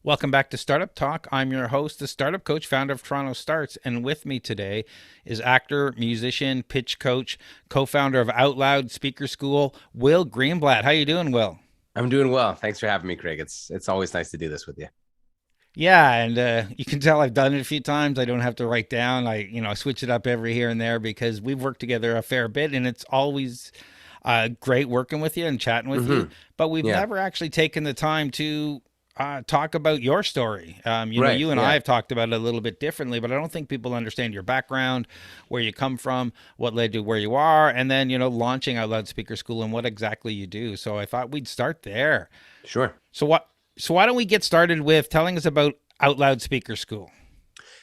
Welcome back to Startup Talk. I'm your host, the startup coach, founder of TorontoStarts, and with me today is actor, musician, pitch coach, co-founder of OutLoud Speaker School, Will Greenblatt. How you doing, Will? I'm doing well. Thanks for having me, Craig. It's always nice to do this with you. Yeah, and you can tell I've done it a few times. I don't have to write down. I switch it up every here and there because we've worked together a fair bit, and it's always great working with you and chatting with you. But we've Yeah. never actually taken the time to talk about your story. Right. You and I Yeah. have talked about it a little bit differently, but I don't think people understand your background, where you come from, what led to where you are, and then, launching Out Loud Speaker School and what exactly you do. So I thought we'd start there. Sure. So what? So why don't we get started with telling us about Out Loud Speaker School?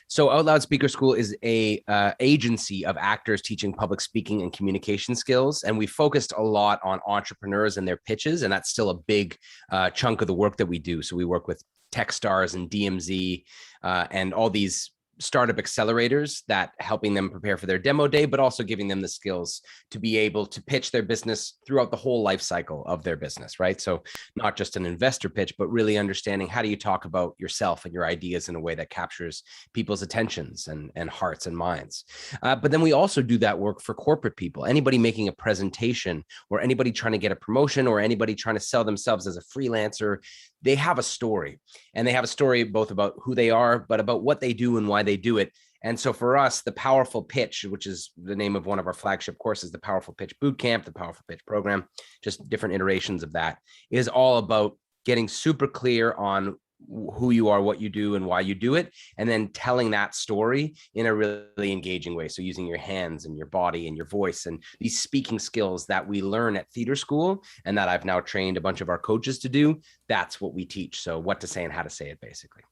So OutLoud Speaker School is a agency of actors teaching public speaking and communication skills, and we focused a lot on entrepreneurs and their pitches, and that's still a big chunk of the work that we do. So we work with TechStars and DMZ and all these startup accelerators that helping them prepare for their demo day, but also giving them the skills to be able to pitch their business throughout the whole life cycle of their business, right? So not just an investor pitch, but really understanding how do you talk about yourself and your ideas in a way that captures people's attentions and hearts and minds. But then we also do that work for corporate people, anybody making a presentation or anybody trying to get a promotion or anybody trying to sell themselves as a freelancer. They have a story, and they have a story both about who they are, but about what they do and why they do it. And so for us, the Powerful Pitch, which is the name of one of our flagship courses, the Powerful Pitch Bootcamp, the Powerful Pitch program, just different iterations of that, is all about getting super clear on who you are, what you do, and why you do it, and then telling that story in a really engaging way. So using your hands and your body and your voice and these speaking skills that we learn at theater school and that I've now trained a bunch of our coaches to do, that's what we teach. So what to say and how to say it, basically.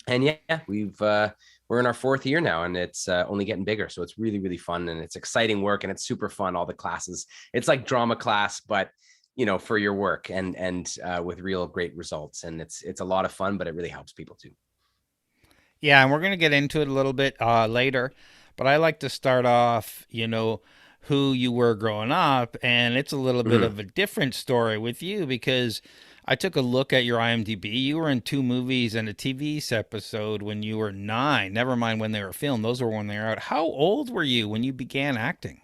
And yeah, we're in our fourth year now, and it's only getting bigger. So it's really, really fun, and it's exciting work, and it's super fun. All the classes, it's like drama class, but for your work and with real great results. And it's a lot of fun, but it really helps people too. Yeah, and we're going to get into it a little bit later, but I like to start off, who you were growing up, and it's a little bit Mhm. of a different story with you because I took a look at your IMDb. You were in two movies and a TV episode when you were 9. Never mind when they were filmed; those were when they were out. How old were you when you began acting?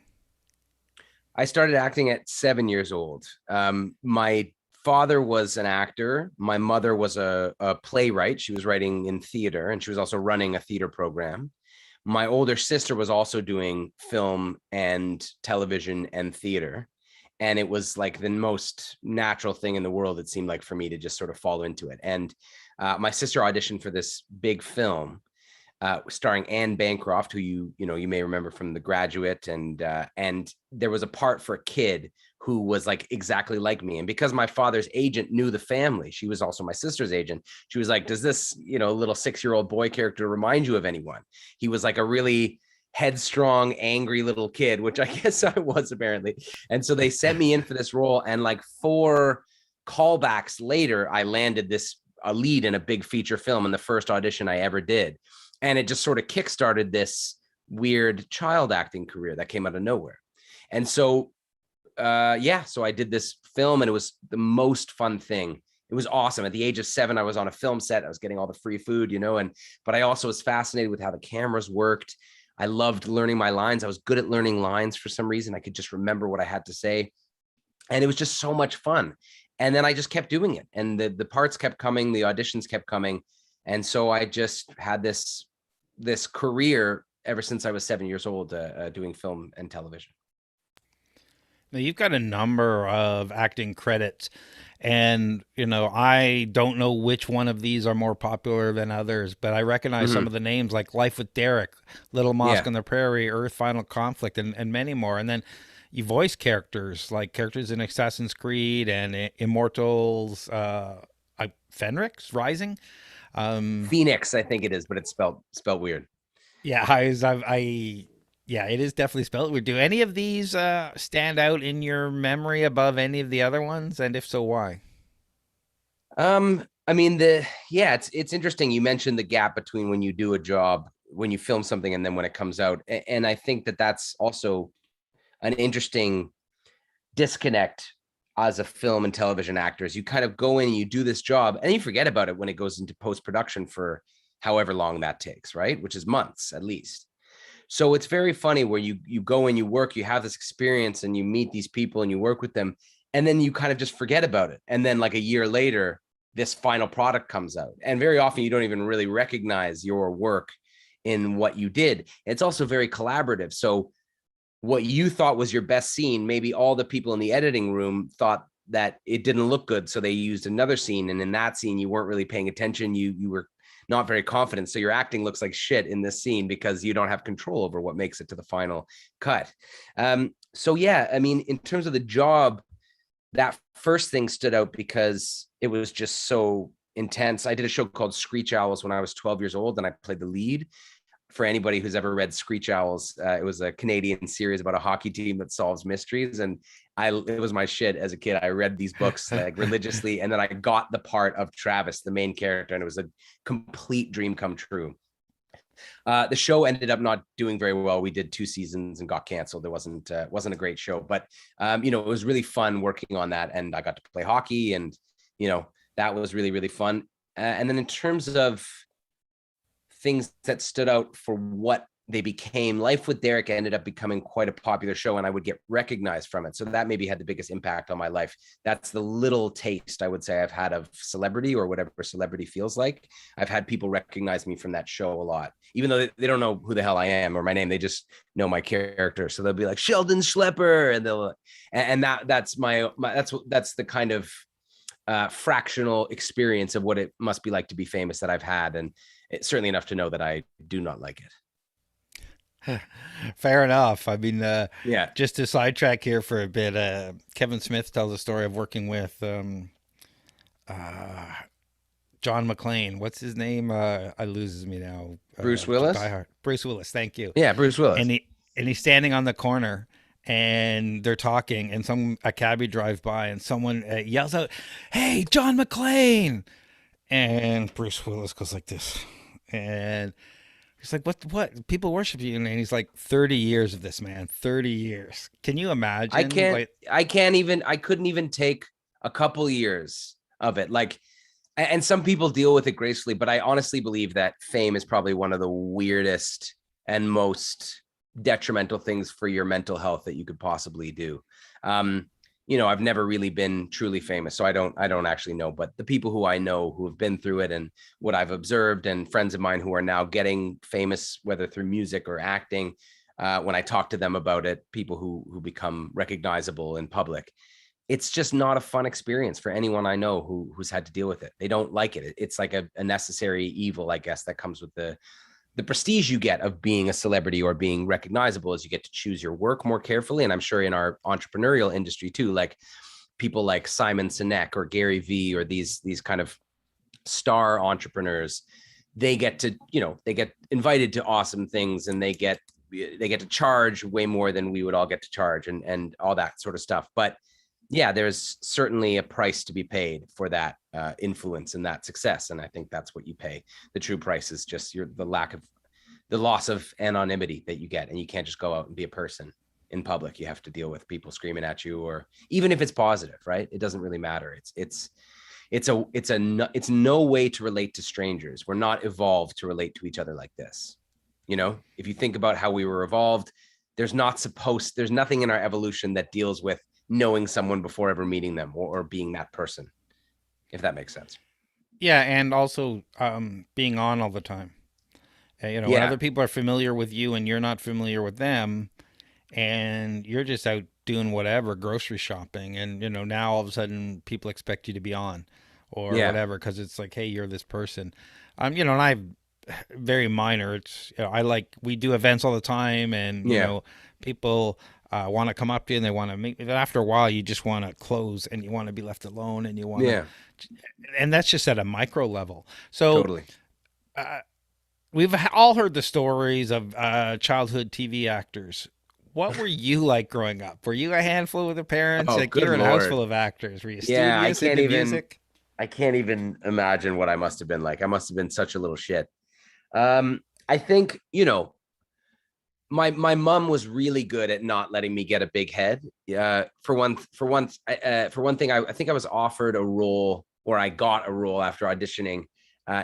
I started acting at 7 years old. My father was an actor. My mother was a playwright. She was writing in theater, and she was also running a theater program. My older sister was also doing film and television and theater. And it was like the most natural thing in the world, it seemed like, for me to just sort of fall into it. And my sister auditioned for this big film starring Anne Bancroft, who you may remember from The Graduate, and there was a part for a kid who was like exactly like me. And because my father's agent knew the family, she was also my sister's agent. She was like, "Does this little 6-year-old boy character remind you of anyone?" He was like a really headstrong, angry little kid, which I guess I was apparently. And so they sent me in for this role, and like 4 callbacks later, I landed this a lead in a big feature film in the first audition I ever did. And it just sort of kickstarted this weird child acting career that came out of nowhere. And so so I did this film, and it was the most fun thing. It was awesome. At the age of 7, I was on a film set. I was getting all the free food, but I also was fascinated with how the cameras worked. I loved learning my lines. I was good at learning lines for some reason. I could just remember what I had to say. And it was just so much fun. And then I just kept doing it. And the parts kept coming, the auditions kept coming. And so I just had this career ever since I was 7 years old, doing film and television. Now, you've got a number of acting credits, and I don't know which one of these are more popular than others, but I recognize some Mm-hmm. of the names like Life with Derek, Little Mosque Yeah. on the Prairie, Earth Final Conflict, and many more. And then you voice characters like characters in Assassin's Creed and Immortals, Fenrix Rising. Um, Phoenix, I think it is, but it's spelled weird. yeah, yeah, it is definitely spelled weird. Do any of these stand out in your memory above any of the other ones? And if so, why? I mean, it's interesting. You mentioned the gap between when you do a job, when you film something, and then when it comes out. And I think that that's also an interesting disconnect as a film and television actor is you kind of go in and you do this job and you forget about it when it goes into post-production for however long that takes, right? Which is months at least. So it's very funny where you go and you work, you have this experience and you meet these people and you work with them, and then you kind of just forget about it. And then like a year later, this final product comes out. And very often you don't even really recognize your work in what you did. It's also very collaborative. So what you thought was your best scene, maybe all the people in the editing room thought that it didn't look good, so they used another scene, and in that scene you weren't really paying attention, you were not very confident, so your acting looks like shit in this scene because you don't have control over what makes it to the final cut. So yeah, I mean, in terms of the job, that first thing stood out because it was just so intense. I did a show called Screech Owls when I was 12 years old, and I played the lead. For anybody who's ever read Screech Owls, it was a Canadian series about a hockey team that solves mysteries, and it was my shit as a kid. I read these books like religiously, and then I got the part of Travis, the main character, and it was a complete dream come true. The show ended up not doing very well. We did 2 seasons and got canceled. It wasn't a great show, but it was really fun working on that, and I got to play hockey, and that was really, really fun. And then in terms of things that stood out for what they became, Life with Derek ended up becoming quite a popular show, and I would get recognized from it. So that maybe had the biggest impact on my life. That's the little taste I would say I've had of celebrity, or whatever celebrity feels like. I've had people recognize me from that show a lot, even though they don't know who the hell I am or my name. They just know my character. So they'll be like Sheldon Schlepper, and that's that's the kind of fractional experience of what it must be like to be famous that I've had. And it's certainly enough to know that I do not like it. Fair enough. I mean, Yeah. just to sidetrack here for a bit, Kevin Smith tells a story of working with John McClane. What's his name? I loses me now. Bruce Willis. Die Hard. Bruce Willis. Thank you. Yeah, Bruce Willis. And he's standing on the corner, and they're talking, and a cabbie drives by, and someone yells out, "Hey, John McClane!" And Bruce Willis goes like this, and he's like, what? People worship you. And he's like, 30 years of this, man. 30 years. Can you imagine? I couldn't even take a couple years of it. Like, and some people deal with it gracefully, but I honestly believe that fame is probably one of the weirdest and most detrimental things for your mental health that you could possibly do. I've never really been truly famous, so I don't actually know, but the people who I know who have been through it and what I've observed, and friends of mine who are now getting famous, whether through music or acting, when I talk to them about it, people who become recognizable in public, it's just not a fun experience for anyone I know who's had to deal with it. They don't like it. It's like a necessary evil, I guess, that comes with the prestige you get of being a celebrity or being recognizable, as you get to choose your work more carefully. And I'm sure in our entrepreneurial industry too, like people like Simon Sinek or Gary Vee or these kind of star entrepreneurs, they get invited to awesome things, and they get to charge way more than we would all get to charge, and all that sort of stuff. But yeah, there's certainly a price to be paid for that influence and that success. And I think that's what you pay. The true price is just the loss of anonymity that you get. And you can't just go out and be a person in public. You have to deal with people screaming at you, or even if it's positive, right? It doesn't really matter. It's no way to relate to strangers. We're not evolved to relate to each other like this. If you think about how we were evolved, there's nothing in our evolution that deals with knowing someone before ever meeting them, or being that person, if that makes sense. Yeah. And also being on all the time. When other people are familiar with you and you're not familiar with them, and you're just out doing whatever, grocery shopping, and now all of a sudden people expect you to be on or whatever, because it's like, hey, you're this person. And I very minor. It's we do events all the time, and people want to come up to you and they want to meet. But after a while, you just want to close and you want to be left alone, and you want to, and that's just at a micro level. So totally. We've all heard the stories of childhood TV actors. What were you like growing up? Were you a handful with your parents? Oh, like, good you're in a Lord. house full of actors. Were you Yeah, studious into music? I can't even imagine what I must have been like. I must have been such a little shit. I think, my mom was really good at not letting me get a big head. For one thing, I think I was offered a role, or I got a role after auditioning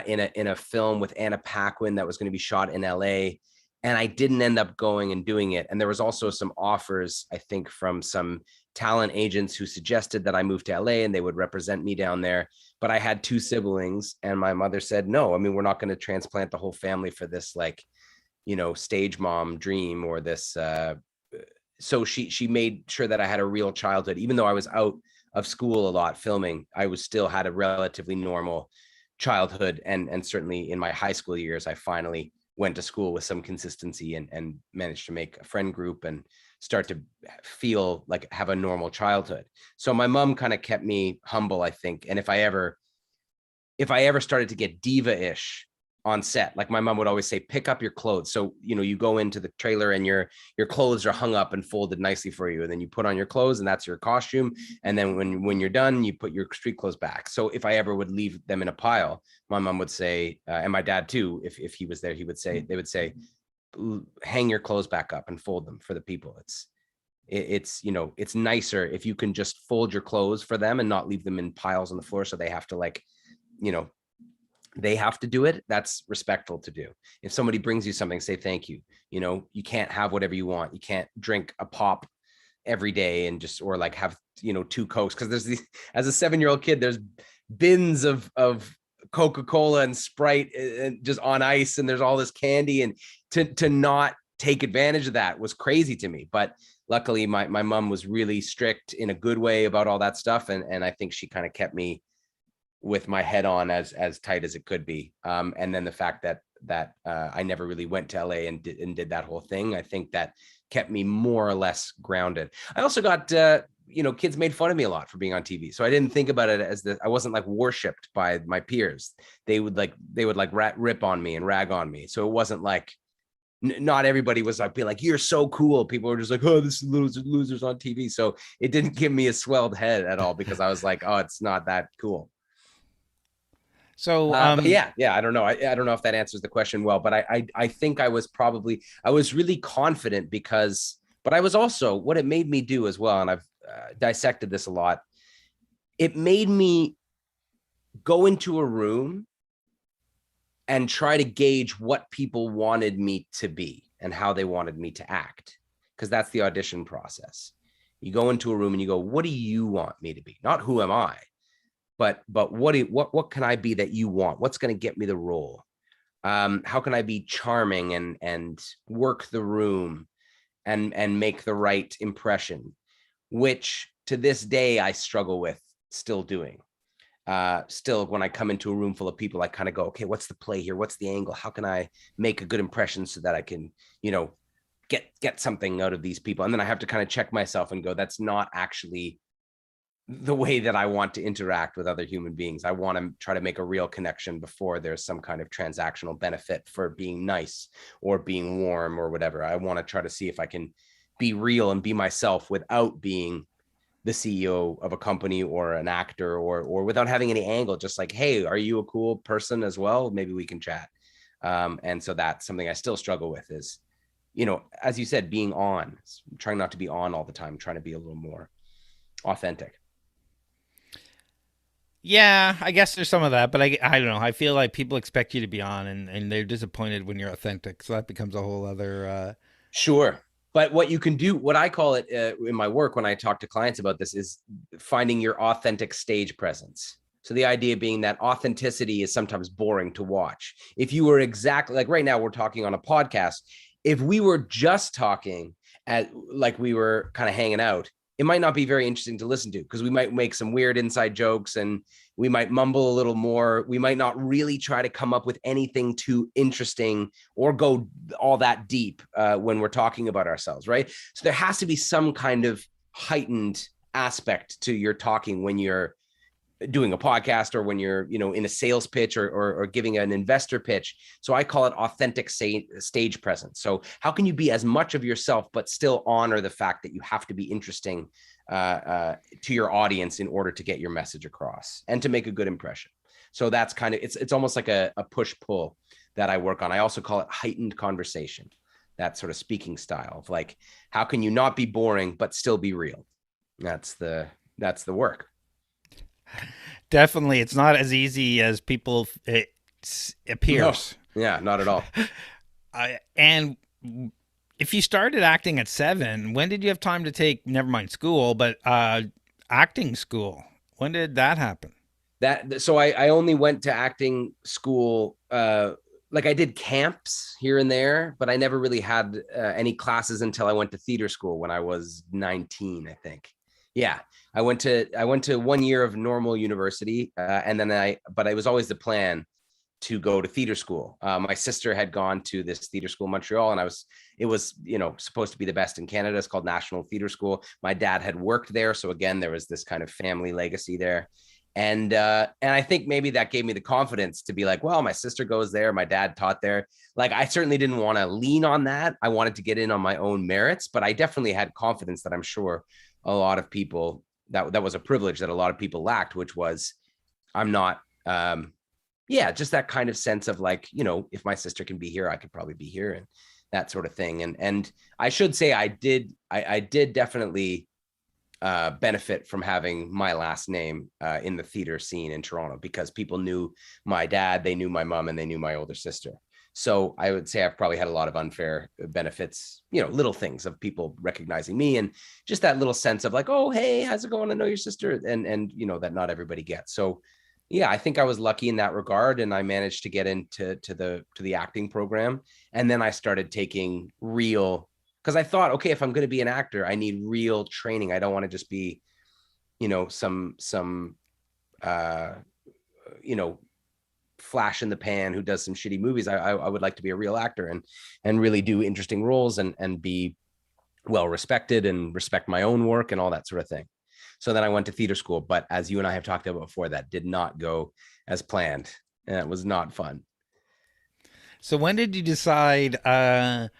in a film with Anna Paquin that was going to be shot in LA, and I didn't end up going and doing it. And there was also some offers, I think, from some talent agents who suggested that I move to LA and they would represent me down there. But I had two siblings, and my mother said, no, I mean, we're not going to transplant the whole family for this, like, stage mom dream or this. So she made sure that I had a real childhood. Even though I was out of school a lot filming, I was still had a relatively normal childhood. And certainly in my high school years, I finally went to school with some consistency and managed to make a friend group and start to feel like have a normal childhood. So my mom kind of kept me humble, I think. And if I ever started to get diva-ish on set, like my mom would always say, pick up your clothes. So, you go into the trailer and your clothes are hung up and folded nicely for you. And then you put on your clothes and that's your costume. And then when you're done, you put your street clothes back. So if I ever would leave them in a pile, my mom would say, and my dad too, if he was there, they would say, hang your clothes back up and fold them for the people. It's nicer if you can just fold your clothes for them and not leave them in piles on the floor. So they have to they have to do it. That's respectful to do. If somebody brings you something, say thank you. You can't have whatever you want. You can't drink a pop every day and just, or like have, 2 Cokes. Cause there's these, as a 7-year-old kid, there's bins of Coca-Cola and Sprite and just on ice. And there's all this candy, and to not take advantage of that was crazy to me. But luckily my mom was really strict in a good way about all that stuff. And I think she kind of kept me with my head on as tight as it could be. And then the fact that I never really went to LA and did that whole thing, I think that kept me more or less grounded. I also got, kids made fun of me a lot for being on TV. So I didn't think about it as I wasn't like worshipped by my peers. They would rip on me and rag on me. So it wasn't like, not everybody was like being like, you're so cool. People were just like, oh, this is losers on TV. So it didn't give me a swelled head at all, because I was like, oh, it's not that cool. So, but yeah, I don't know. I don't know if that answers the question well, but I think I was really confident but I was also, what it made me do as well, and I've dissected this a lot. It made me go into a room and try to gauge what people wanted me to be and how they wanted me to act. Because that's the audition process. You go into a room and you go, what do you want me to be? Not who am I? But what can I be that you want? What's going to get me the role? How can I be charming and work the room and make the right impression, which to this day I struggle with still doing. Still, when I come into a room full of people, I kind of go, okay, what's the play here? What's the angle? How can I make a good impression so that I can, get something out of these people? And then I have to kind of check myself and go, that's not actually the way that I want to interact with other human beings. I want to try to make a real connection before there's some kind of transactional benefit for being nice or being warm or whatever. I want to try to see if I can be real and be myself without being the CEO of a company or an actor or without having any angle, just like, hey, are you a cool person as well? Maybe we can chat. And so that's something I still struggle with is, as you said, being on, trying not to be on all the time, trying to be a little more authentic. yeah, I guess there's some of that, but I don't know. I feel like people expect you to be on, and they're disappointed when you're authentic. So that becomes a whole other. Sure. But what you can do, what I call it in my work when I talk to clients about this, is finding your authentic stage presence. So the idea being that authenticity is sometimes boring to watch. If you were exactly like right now, we're talking on a podcast. If we were just talking like we were kind of hanging out, it might not be very interesting to listen to, because we might make some weird inside jokes and we might mumble a little more. We might not really try to come up with anything too interesting or go all that deep when we're talking about ourselves, right? So there has to be some kind of heightened aspect to your talking when you're doing a podcast or when you're, in a sales pitch or giving an investor pitch. So I call it authentic stage presence. So how can you be as much of yourself, but still honor the fact that you have to be interesting to your audience in order to get your message across and to make a good impression. So that's kind of, it's almost like a push pull that I work on. I also call it heightened conversation. that sort of speaking style of like, how can you not be boring but still be real? That's the work. Definitely, it's not as easy as people it No, appears. yeah, not at all. And if you started acting at 7, when did you have time to take, never mind school, but acting school? When did that happen? That so I only went to acting school. Like I did camps here and there, but I never really had any classes until I went to theater school when I was 19, I think. Yeah, I went to 1 year of normal university, and then but it was always the plan to go to theater school. My sister had gone to this theater school in Montreal, and it was, supposed to be the best in Canada. It's called National Theater School. My dad had worked there, so again, there was this kind of family legacy there. And I think maybe that gave me the confidence to be like, well, my sister goes there, my dad taught there. Like, I certainly didn't want to lean on that. I wanted to get in on my own merits, but I definitely had confidence that I'm sure a lot of people, that was a privilege that a lot of people lacked, which was, I'm not yeah, just that kind of sense of like, if my sister can be here, I could probably be here, and that sort of thing. And I should say I did definitely benefit from having my last name in the theater scene in Toronto, because people knew my dad, they knew my mom, and they knew my older sister. So I would say I've probably had a lot of unfair benefits, little things of people recognizing me, and just that little sense of like, oh, hey, how's it going? I know your sister, and that not everybody gets. So yeah, I think I was lucky in that regard, and I managed to get into the acting program. And then I started taking real, because I thought, okay, if I'm going to be an actor, I need real training. I don't want to just be, some uh, you know, flash in the pan who does some shitty movies. I would like to be a real actor and really do interesting roles and be well respected and respect my own work and all that sort of thing. So then I went to theater school, but as you and I have talked about before, that did not go as planned, and it was not fun. So when did you decide that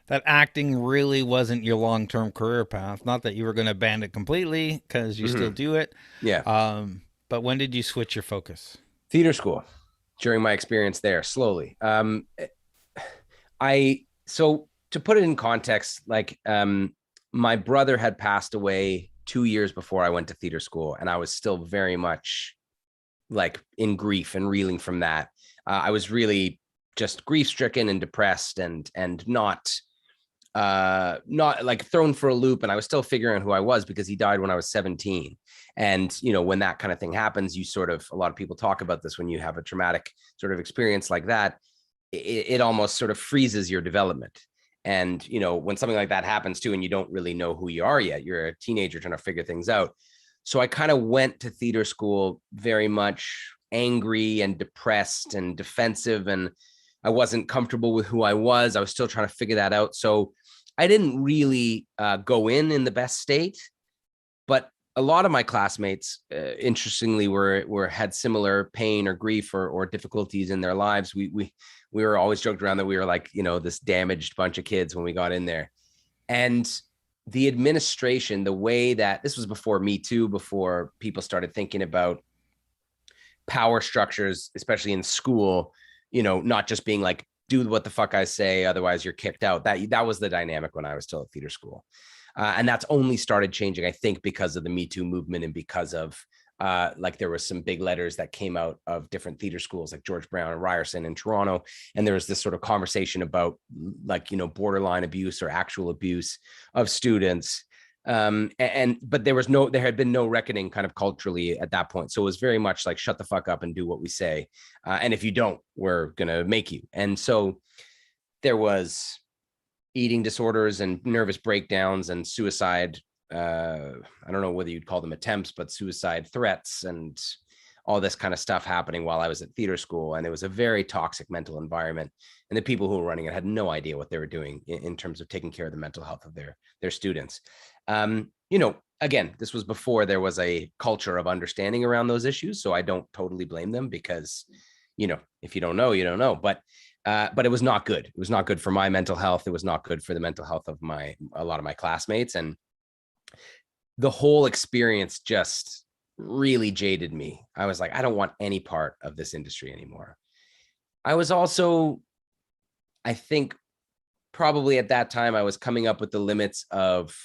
acting really wasn't your long-term career path? Not that you were going to abandon it completely, because you still Mm-hmm. do it. Yeah. But when did you switch your focus? Theater school, during my experience there, slowly. So to put it in context, like my brother had passed away 2 years before I went to theater school, and I was still very much like in grief and reeling from that. I was really just grief stricken and depressed, and not like thrown for a loop, and I was still figuring out who I was, because he died when I was 17. And when that kind of thing happens, you sort of, a lot of people talk about this, when you have a traumatic sort of experience like that, it almost sort of freezes your development. And when something like that happens too, and you don't really know who you are yet, you're a teenager trying to figure things out. So I kind of went to theater school very much angry and depressed and defensive, and I wasn't comfortable with who I was. I was still trying to figure that out. So I didn't really go in the best state, but a lot of my classmates, interestingly, were had similar pain or grief or difficulties in their lives. We were always joked around that we were like, this damaged bunch of kids when we got in there. And the administration, the way that, this was before Me Too, before people started thinking about power structures, especially in school, not just being like, do what the fuck I say, otherwise you're kicked out. That was the dynamic when I was still at theater school. And that's only started changing, I think, because of the Me Too movement, and because of like there was some big letters that came out of different theater schools like George Brown and Ryerson in Toronto. And there was this sort of conversation about like, borderline abuse or actual abuse of students. But there had been no reckoning kind of culturally at that point. So it was very much like, shut the fuck up and do what we say. And if you don't, we're going to make you. And so there was eating disorders and nervous breakdowns and suicide. I don't know whether you'd call them attempts, but suicide threats and all this kind of stuff happening while I was at theater school. And it was a very toxic mental environment. And the people who were running it had no idea what they were doing in terms of taking care of the mental health of their students. Again, this was before there was a culture of understanding around those issues. So I don't totally blame them, because, if you don't know, you don't know. But it was not good. It was not good for my mental health. It was not good for the mental health of a lot of my classmates. And the whole experience just really jaded me. I was like, I don't want any part of this industry anymore. I was also, I think, probably at that time I was coming up with the limits of,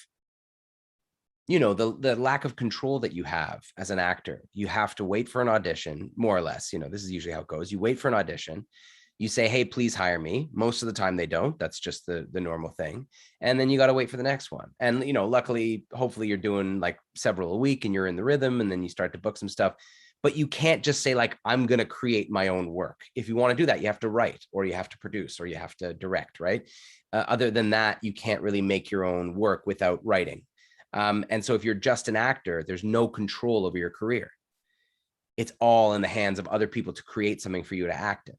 the lack of control that you have as an actor. You have to wait for an audition, more or less. This is usually how it goes. You wait for an audition. You say, hey, please hire me. Most of the time they don't. That's just the normal thing. And then you got to wait for the next one. And, luckily, hopefully you're doing like several a week and you're in the rhythm, and then you start to book some stuff. But you can't just say like, I'm going to create my own work. If you want to do that, you have to write, or you have to produce, or you have to direct, right? Other than that, you can't really make your own work without writing. And so if you're just an actor, there's no control over your career. It's all in the hands of other people to create something for you to act in.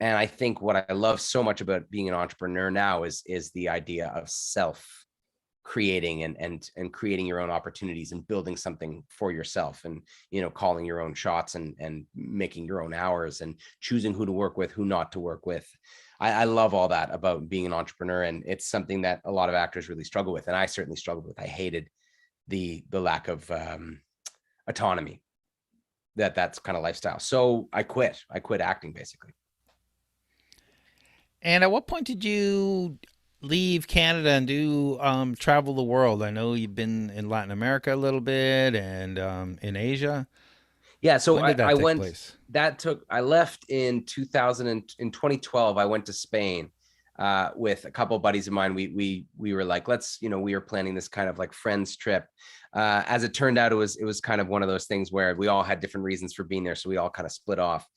And I think what I love so much about being an entrepreneur now is the idea of self creating and creating your own opportunities and building something for yourself, and calling your own shots and making your own hours and choosing who to work with, who not to work with. I love all that about being an entrepreneur, and it's something that a lot of actors really struggle with, and I certainly struggled with. I hated the lack of autonomy that's kind of lifestyle. So I quit acting basically. And at what point did you leave Canada and do travel the world? I know you've been in Latin America a little bit and in Asia. Yeah, so When did I that take went. place? I left in 2000 in 2012. I went to Spain with a couple of buddies of mine. We were like, let's, we were planning this kind of like friends trip. As it turned out, it was kind of one of those things where we all had different reasons for being there, so we all kind of split off.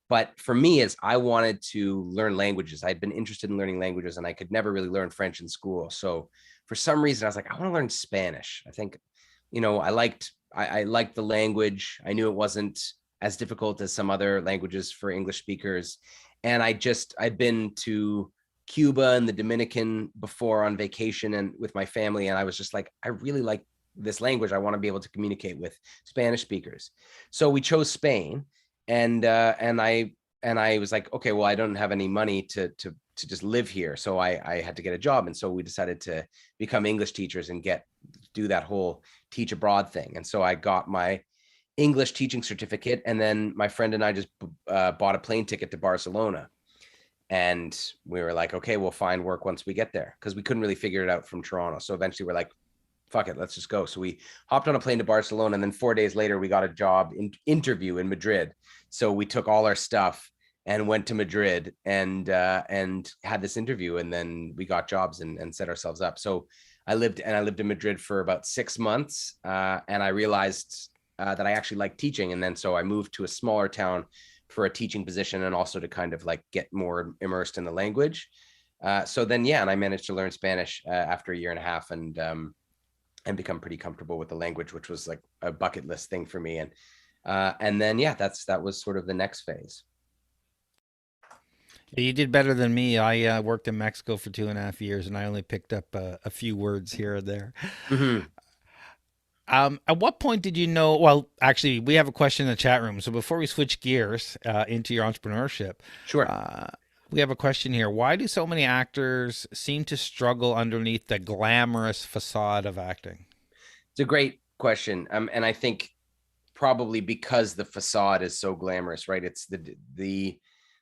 But for me, is I wanted to learn languages. I'd been interested in learning languages, and I could never really learn French in school. So for some reason, I was like, I want to learn Spanish. I think, I liked the language. I knew it wasn't as difficult as some other languages for English speakers. And I'd been to Cuba and the Dominican before on vacation and with my family. And I was just like, I really like this language. I want to be able to communicate with Spanish speakers. So we chose Spain. And I was like, okay, well, I don't have any money to just live here. So I had to get a job. And so we decided to become English teachers and do that whole teach abroad thing. And so I got my English teaching certificate. And then my friend and I just bought a plane ticket to Barcelona. And we were like, okay, we'll find work once we get there, because we couldn't really figure it out from Toronto. So eventually we're like, fuck it, let's just go. So we hopped on a plane to Barcelona, and then 4 days later, we got a job interview in Madrid. So we took all our stuff and went to Madrid and had this interview, and then we got jobs and set ourselves up. So I lived in Madrid for about 6 months, and I realized that I actually liked teaching. And then so I moved to a smaller town for a teaching position, and also to kind of like get more immersed in the language. So then, yeah, and I managed to learn Spanish after a year and a half, and become pretty comfortable with the language, which was like a bucket list thing for me. And then, yeah, that was sort of the next phase. You did better than me. I worked in Mexico for 2.5 years, and I only picked up a few words here or there. Mm-hmm. At what point did you know? Well, actually, we have a question in the chat room. So before we switch gears into your entrepreneurship, Sure. we have a question here. Why do so many actors seem to struggle underneath the glamorous facade of acting? It's a great question. And I think probably because the facade is so glamorous, right? It's the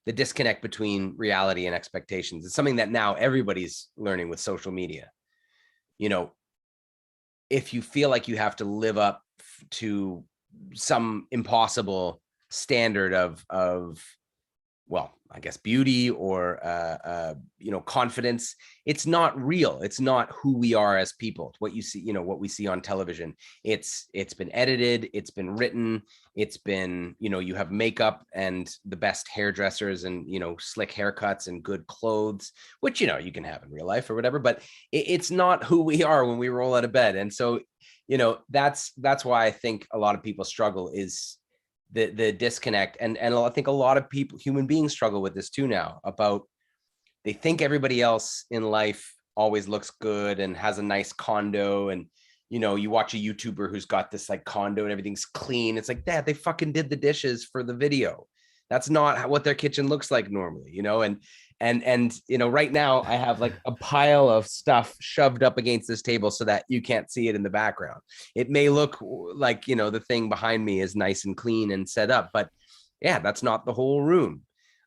disconnect between reality and expectations. It's something that now everybody's learning with social media. If you feel like you have to live up to some impossible standard of well, I guess beauty or confidence, it's not real. It's not who we are as people. What you see, what we see on television, it's been edited, it's been written, it's been, you have makeup and the best hairdressers and, slick haircuts and good clothes, which, you can have in real life or whatever, but it's not who we are when we roll out of bed. And so, that's why I think a lot of people struggle, is the disconnect. And I think a lot of people, human beings, struggle with this too now, about they think everybody else in life always looks good and has a nice condo, and you watch a YouTuber who's got this like condo and everything's clean. It's like, Dad, they fucking did the dishes for the video. That's not what their kitchen looks like normally, and right now I have like a pile of stuff shoved up against this table so that you can't see it in the background. It may look like, the thing behind me is nice and clean and set up, but yeah, that's not the whole room.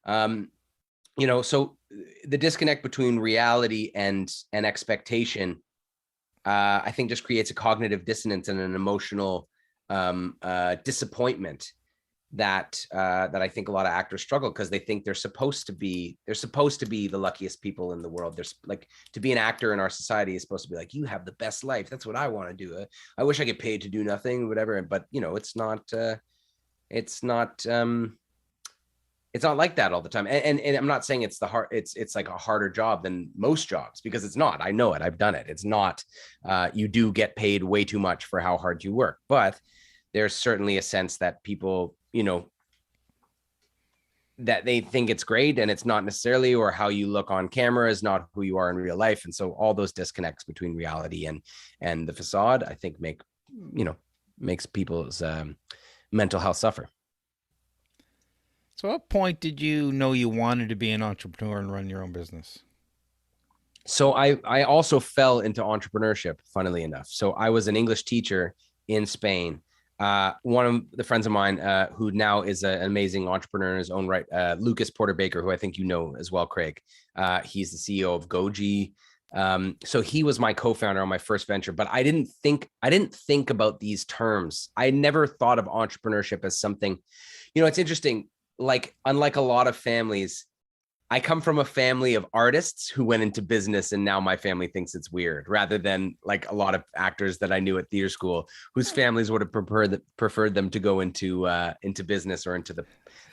So the disconnect between reality and expectation, I think just creates a cognitive dissonance and an emotional disappointment that I think a lot of actors struggle, because they think they're supposed to be the luckiest people in the world. There's like, to be an actor in our society is supposed to be like, you have the best life. That's what I want to do. I wish I get paid to do nothing, whatever. But it's not like that all the time. And I'm not saying it's it's like a harder job than most jobs, because it's not. I know it. I've done it. It's not. You do get paid way too much for how hard you work, but there's certainly a sense that people, that they think it's great, and it's not necessarily, or how you look on camera is not who you are in real life. And so all those disconnects between reality and the facade, I think makes people's mental health suffer. So at what point did you know you wanted to be an entrepreneur and run your own business? So I also fell into entrepreneurship, funnily enough. So I was an English teacher in Spain. One of the friends of mine who now is an amazing entrepreneur in his own right, Lucas Porter Baker, who I think you know as well, Craig. He's the CEO of Goji. So he was my co-founder on my first venture, but I didn't think about these terms. I never thought of entrepreneurship as something, it's interesting. Like, unlike a lot of families, I come from a family of artists who went into business, and now my family thinks it's weird, rather than like a lot of actors that I knew at theater school whose families would have preferred them to go into business or into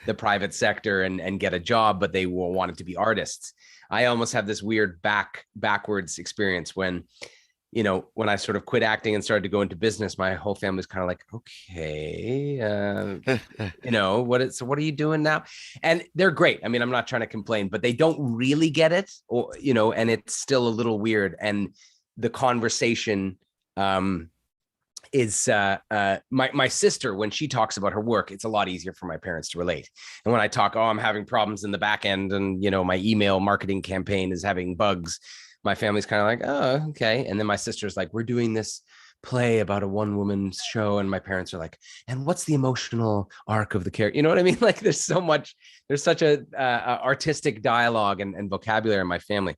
the private sector and get a job, but they wanted to be artists. I almost have this weird backwards experience when I sort of quit acting and started to go into business. My whole family's kind of like, okay, what are you doing now? And they're great. I mean, I'm not trying to complain, but they don't really get it, or, and it's still a little weird. And the conversation is my sister, when she talks about her work, it's a lot easier for my parents to relate. And when I talk, I'm having problems in the back end, and my email marketing campaign is having bugs, my family's kind of like, oh, okay. And then my sister's like, we're doing this play about a one-woman show, and my parents are like, and what's the emotional arc of the character? You know what I mean? Like, there's such a artistic dialogue and vocabulary in my family.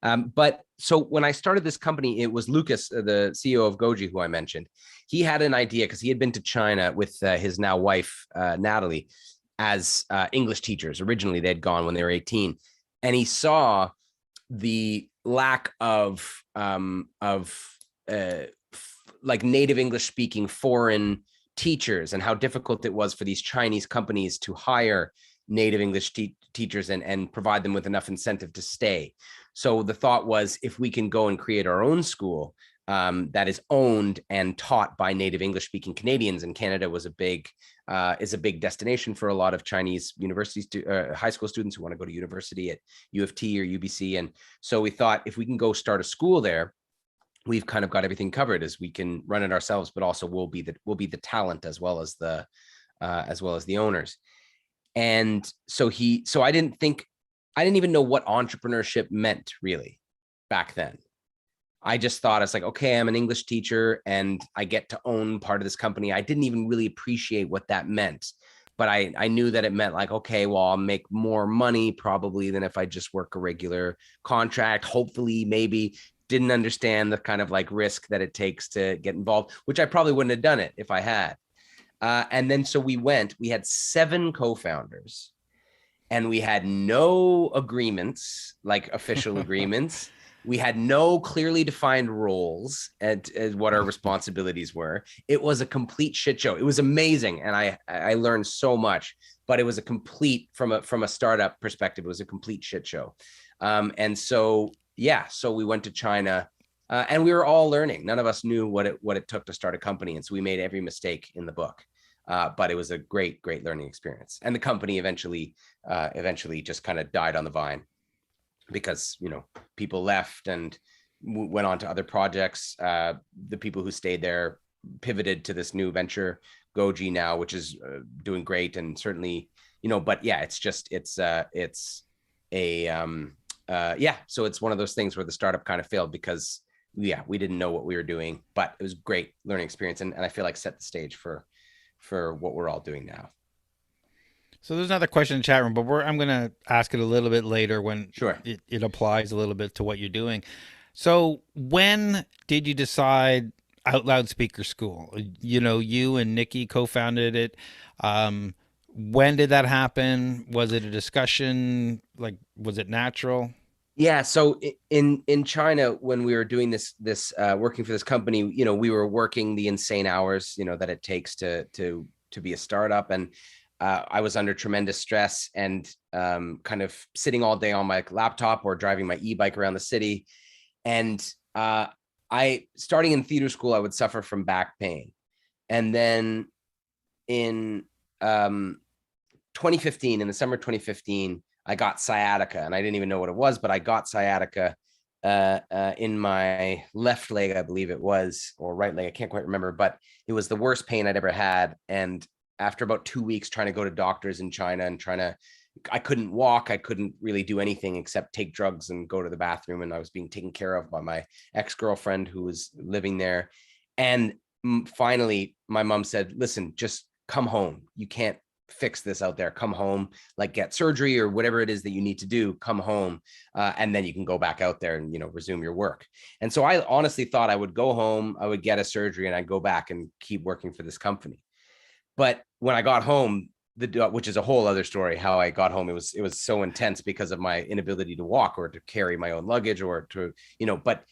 But so when I started this company, it was Lucas, the CEO of Goji, who I mentioned. He had an idea, because he had been to China with his now wife, Natalie, as English teachers. Originally, they'd gone when they were 18, and he saw the lack of like native English speaking foreign teachers, and how difficult it was for these Chinese companies to hire native English teachers and provide them with enough incentive to stay. So the thought was, if we can go and create our own school that is owned and taught by native English speaking Canadians, and Canada was is a big destination for a lot of Chinese universities, high school students who want to go to university at U of T or UBC. And so we thought, if we can go start a school there, we've kind of got everything covered, as we can run it ourselves, but also we'll be the talent as well as the owners. And so I didn't even know what entrepreneurship meant really back then. I just thought, it's like, okay, I'm an English teacher and I get to own part of this company. I didn't even really appreciate what that meant, but I knew that it meant like, okay, well, I'll make more money probably than if I just work a regular contract. Hopefully, maybe. Didn't understand the kind of like risk that it takes to get involved, which I probably wouldn't have done it if I had. And then so we had 7 co-founders, and we had no agreements, like official agreements. We had no clearly defined roles at what our responsibilities were. It was a complete shit show. It was amazing, and I learned so much, but it was a complete, from a startup perspective, it was a complete shit show. And so we went to China, and we were all learning. None of us knew what it took to start a company, and so we made every mistake in the book. But it was a great learning experience, and the company eventually just kind of died on the vine, because people left and went on to other projects. The people who stayed there pivoted to this new venture, Goji now, which is doing great, and certainly but yeah, so it's one of those things where the startup kind of failed because we didn't know what we were doing, but it was a great learning experience, and I feel like set the stage for what we're all doing now. So there's another question in the chat room, but I'm going to ask it a little bit later when Sure. it applies a little bit to what you're doing. So when did you decide OutLoud Speaker School? You know, you and Nikki co-founded it. Um, when did that happen? Was it a discussion? Like, was it natural? Yeah. So in China, when we were doing this working for this company, we were working the insane hours, that it takes to be a startup, and I was under tremendous stress and kind of sitting all day on my laptop or driving my e-bike around the city. And I starting in theater school, I would suffer from back pain, and then in 2015, in the summer of 2015, I got sciatica, and I didn't even know what it was, but I got sciatica in my left leg, I believe it was, or right leg. I can't quite remember, but it was the worst pain I'd ever had. And after about 2 weeks trying to go to doctors in China and I couldn't walk. I couldn't really do anything except take drugs and go to the bathroom. And I was being taken care of by my ex-girlfriend who was living there. And finally, my mom said, listen, just come home. You can't fix this out there. Come home, like get surgery or whatever it is that you need to do, come home. And then you can go back out there and, resume your work. And so I honestly thought I would go home, I would get a surgery, and I'd go back and keep working for this company. But when I got home, which is a whole other story, how I got home, it was so intense because of my inability to walk or to carry my own luggage or to, but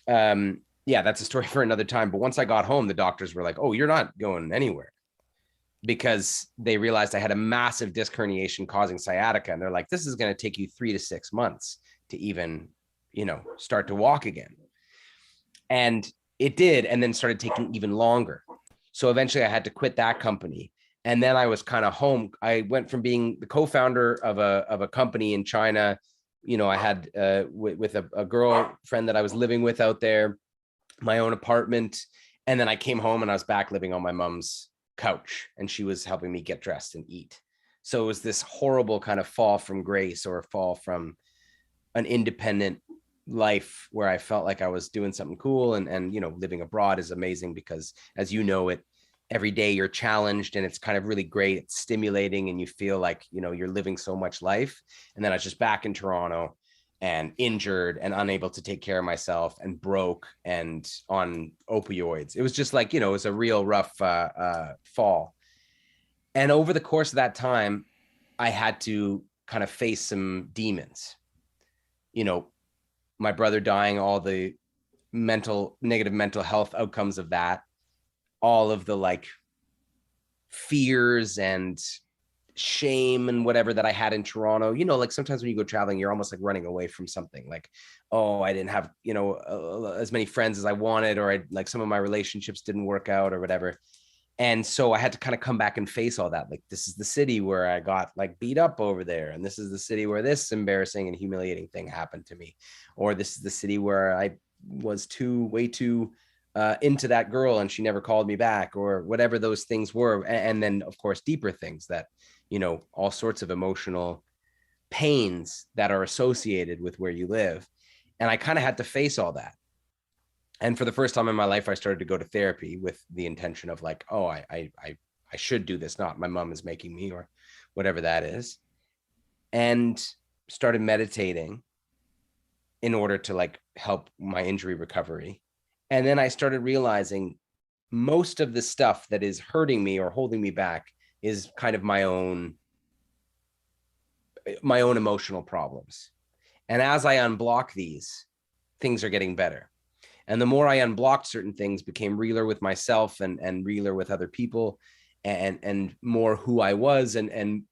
yeah, that's a story for another time. But once I got home, the doctors were like, oh, you're not going anywhere, because they realized I had a massive disc herniation causing sciatica. And they're like, this is going to take you 3 to 6 months to even, start to walk again. And it did. And then started taking even longer. So eventually I had to quit that company. And then I was kind of home. I went from being the co-founder of a company in China. I had with a girlfriend that I was living with out there, my own apartment. And then I came home and I was back living on my mom's couch, and she was helping me get dressed and eat. So it was this horrible kind of fall from grace, or fall from an independent life where I felt like I was doing something cool. And living abroad is amazing because, as every day you're challenged, and it's kind of really great. It's stimulating, and you feel like, you're living so much life. And then I was just back in Toronto and injured and unable to take care of myself and broke and on opioids. It was just like, it was a real rough fall. And over the course of that time, I had to kind of face some demons. My brother dying, all the negative mental health outcomes of that, all of the like fears and shame and whatever that I had in Toronto. Like sometimes when you go traveling, you're almost like running away from something, like, oh, I didn't have, as many friends as I wanted, or like some of my relationships didn't work out or whatever. And so I had to kind of come back and face all that. Like, this is the city where I got like beat up over there. And this is the city where this embarrassing and humiliating thing happened to me. Or this is the city where I was way too into that girl and she never called me back, or whatever those things were. And then of course, deeper things that, all sorts of emotional pains that are associated with where you live. And I kind of had to face all that. And for the first time in my life, I started to go to therapy with the intention of like, oh, I should do this, not my mom is making me, or whatever that is. And started meditating in order to like help my injury recovery. And then I started realizing most of the stuff that is hurting me or holding me back is kind of my own emotional problems. And as I unblock these, things are getting better. And the more I unblocked certain things, became realer with myself and realer with other people, and more who I was, and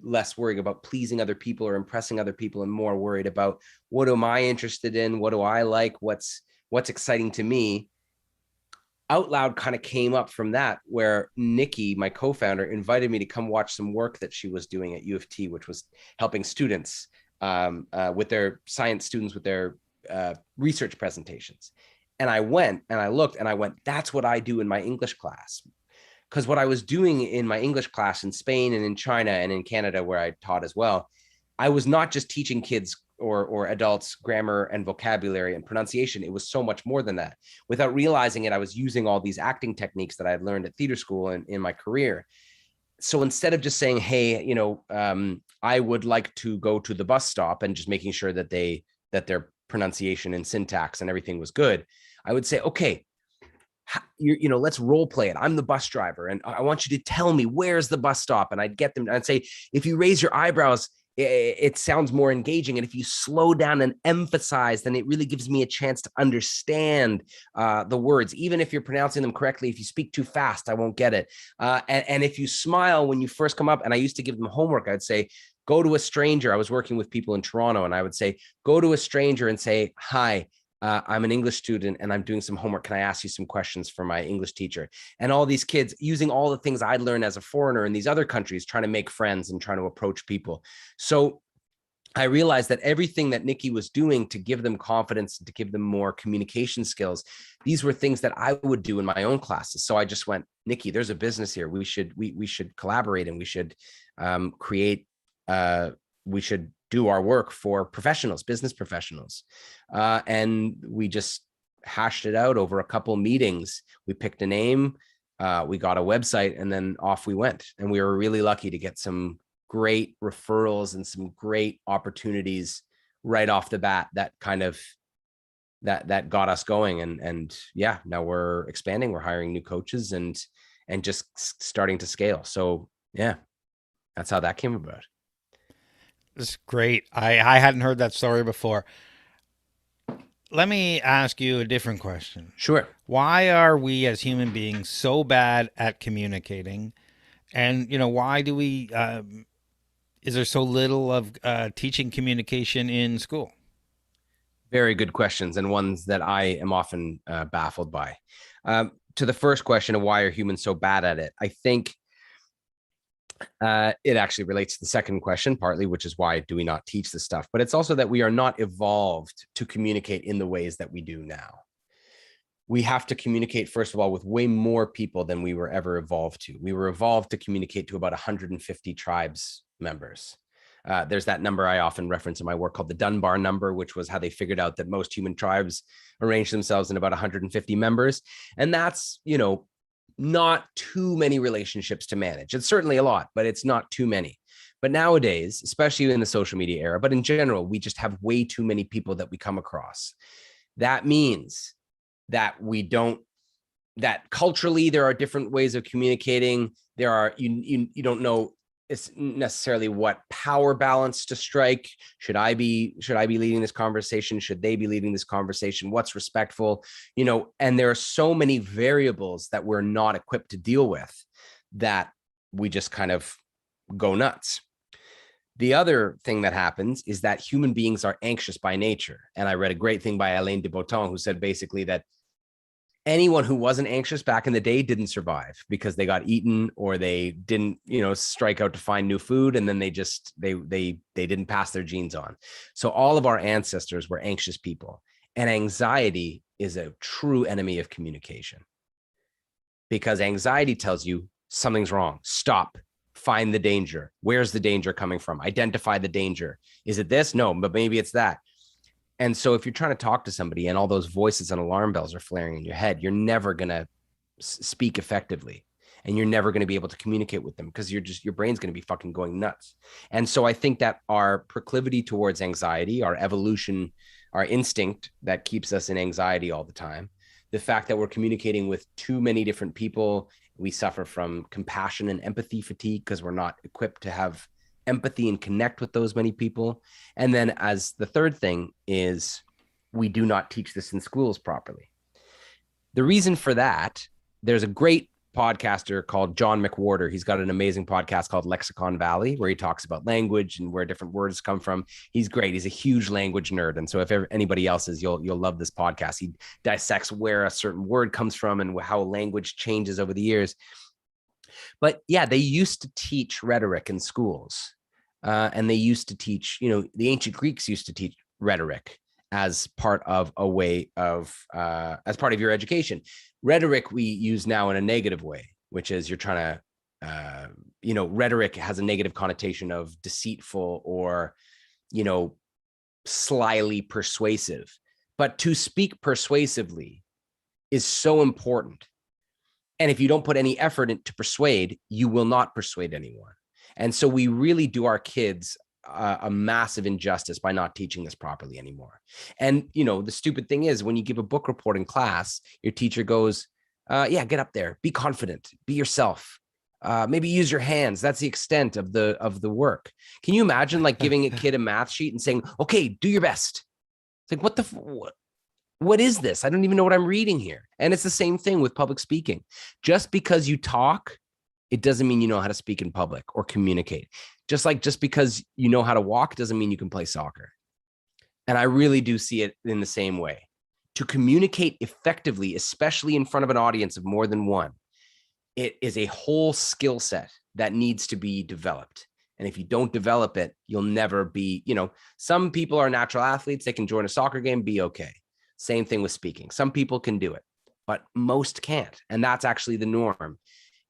less worried about pleasing other people or impressing other people, and more worried about what am I interested in? What do I like? What's exciting to me? OutLoud kind of came up from that, where Nikki, my co-founder, invited me to come watch some work that she was doing at U of T, which was helping students with their science students with their research presentations. And I went and I looked and I went, that's what I do in my English class. Because what I was doing in my English class in Spain and in China and in Canada, where I taught as well, I was not just teaching kids or adults grammar and vocabulary and pronunciation. It was so much more than that. Without realizing it, I was using all these acting techniques that I had learned at theater school and in my career. so instead of just saying, hey, I would like to go to the bus stop, and just making sure that their pronunciation and syntax and everything was good, I would say, okay, let's role play it. I'm the bus driver, and I want you to tell me where's the bus stop. And I'd get them. I'd say, if you raise your eyebrows, it sounds more engaging. And if you slow down and emphasize, then it really gives me a chance to understand the words. Even if you're pronouncing them correctly, if you speak too fast, I won't get it. And if you smile when you first come up, and I used to give them homework, I'd say, go to a stranger. I was working with people in Toronto, and I would say, go to a stranger and say, hi, I'm an English student and I'm doing some homework. Can I ask you some questions for my English teacher? And all these kids using all the things I'd learned as a foreigner in these other countries, trying to make friends and trying to approach people. So I realized that everything that Nikki was doing to give them confidence and to give them more communication skills, these were things that I would do in my own classes. So I just went, Nikki, there's a business here. We should collaborate, and we should we should do our work for professionals, business professionals. And we just hashed it out over a couple meetings. We picked a name, we got a website, and then off we went. And we were really lucky to get some great referrals and some great opportunities right off the bat that kind of that got us going. And yeah, now we're expanding, we're hiring new coaches and just starting to scale. So yeah, that's how that came about. It's great. I hadn't heard that story before. Let me ask you a different question. Sure. Why are we as human beings so bad at communicating? And, why do we, is there so little of teaching communication in school? Very good questions, and ones that I am often baffled by. To the first question of why are humans so bad at it, I think it actually relates to the second question partly, which is why do we not teach this stuff? But it's also that we are not evolved to communicate in the ways that we do now. We have to communicate, first of all, with way more people than we were ever evolved to. We were evolved to communicate to about 150 tribes members. There's that number I often reference in my work called the Dunbar number, which was how they figured out that most human tribes arrange themselves in about 150 members. And that's, not too many relationships to manage. It's certainly a lot, but it's not too many. But nowadays, especially in the social media era, but in general, we just have way too many people that we come across. That means that that culturally, there are different ways of communicating. There are, you don't know it's necessarily what power balance to strike. Should I be leading this conversation? Should they be leading this conversation? What's respectful? And there are so many variables that we're not equipped to deal with that we just kind of go nuts. The other thing that happens is that human beings are anxious by nature. And I read a great thing by Alain de Botton, who said basically that anyone who wasn't anxious back in the day didn't survive because they got eaten or they didn't, strike out to find new food. And then they didn't pass their genes on. So all of our ancestors were anxious people, and anxiety is a true enemy of communication because anxiety tells you something's wrong. Stop, find the danger. Where's the danger coming from? Identify the danger. Is it this? No, but maybe it's that. And so if you're trying to talk to somebody and all those voices and alarm bells are flaring in your head, you're never going to speak effectively, and you're never going to be able to communicate with them because your brain's going to be fucking going nuts. And so I think that our proclivity towards anxiety, our evolution, our instinct that keeps us in anxiety all the time, the fact that we're communicating with too many different people, we suffer from compassion and empathy fatigue because we're not equipped to have empathy and connect with those many people. And then as the third thing is we do not teach this in schools properly. The reason for that, there's a great podcaster called John McWhorter. He's got an amazing podcast called Lexicon Valley, where he talks about language and where different words come from. He's great. He's a huge language nerd. And so if anybody else is, you'll love this podcast. He dissects where a certain word comes from and how language changes over the years. But yeah, they used to teach rhetoric in schools. And they used to teach, the ancient Greeks used to teach rhetoric as part of a way of, as part of your education. Rhetoric we use now in a negative way, which is you're trying to, rhetoric has a negative connotation of deceitful or, slyly persuasive. But to speak persuasively is so important. And if you don't put any effort into persuade, you will not persuade anyone. And so we really do our kids a massive injustice by not teaching this properly anymore. And, you know, the stupid thing is when you give a book report in class, your teacher goes, yeah, get up there, be confident, be yourself. Maybe use your hands. That's the extent of the work. Can you imagine like giving a kid a math sheet and saying, okay, do your best? It's like, what is this? I don't even know what I'm reading here. And it's the same thing with public speaking. Just because you talk, it doesn't mean you know how to speak in public or communicate. Just because you know how to walk doesn't mean you can play soccer. And I really do see it in the same way. To communicate effectively, especially in front of an audience of more than one, it is a whole skill set that needs to be developed. And if you don't develop it, you'll never be, you know, some people are natural athletes. They can join a soccer game, be okay. Same thing with speaking. Some people can do it, but most can't. And that's actually the norm.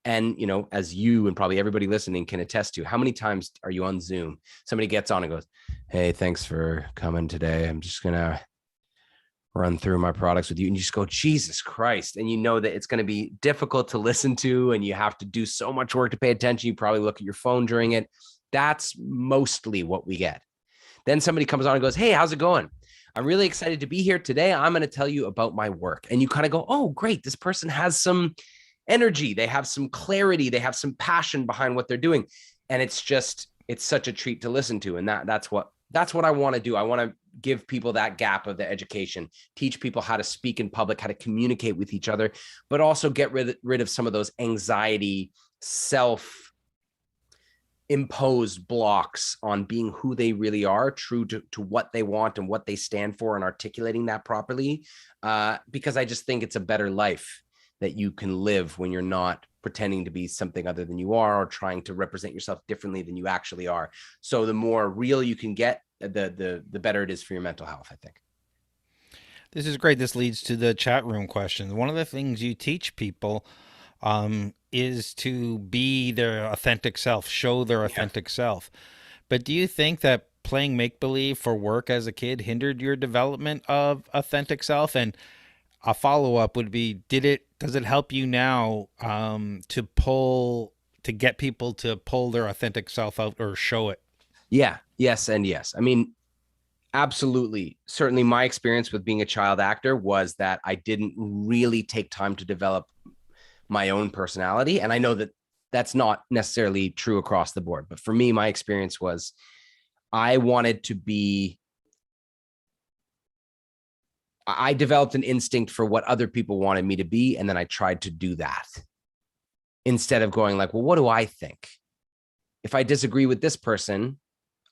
And, you know, as you and probably everybody listening can attest to, how many times are you on Zoom? Somebody gets on and goes, hey, thanks for coming today. I'm just going to run through my products with you. And you just go, Jesus Christ. And you know that it's going to be difficult to listen to, and you have to do so much work to pay attention. You probably look at your phone during it. That's mostly what we get. Then somebody comes on and goes, hey, how's it going? I'm really excited to be here today. I'm going to tell you about my work. And you kind of go, oh, great. This person has some energy. They have some clarity. They have some passion behind what they're doing. And it's such a treat to listen to. And that's what I want to do. I want to give people that gap of the education, teach people how to speak in public, how to communicate with each other, but also get rid of some of those anxiety, self-imposed blocks on being who they really are, true to what they want and what they stand for, and articulating that properly. Because I just think it's a better life that you can live when you're not pretending to be something other than you are, or trying to represent yourself differently than you actually are. So the more real you can get, the better it is for your mental health, I think. This is great. This leads to the chat room questions. One of the things you teach people is to be their authentic self, show their authentic self. But do you think that playing make-believe for work as a kid hindered your development of authentic self? And a follow-up would be, does it help you now to get people to pull their authentic self out or show it? Yeah. Yes. And yes. I mean, absolutely. Certainly my experience with being a child actor was that I didn't really take time to develop my own personality. And I know that that's not necessarily true across the board, but for me, my experience was I developed an instinct for what other people wanted me to be. And then I tried to do that instead of going like, well, what do I think? If I disagree with this person,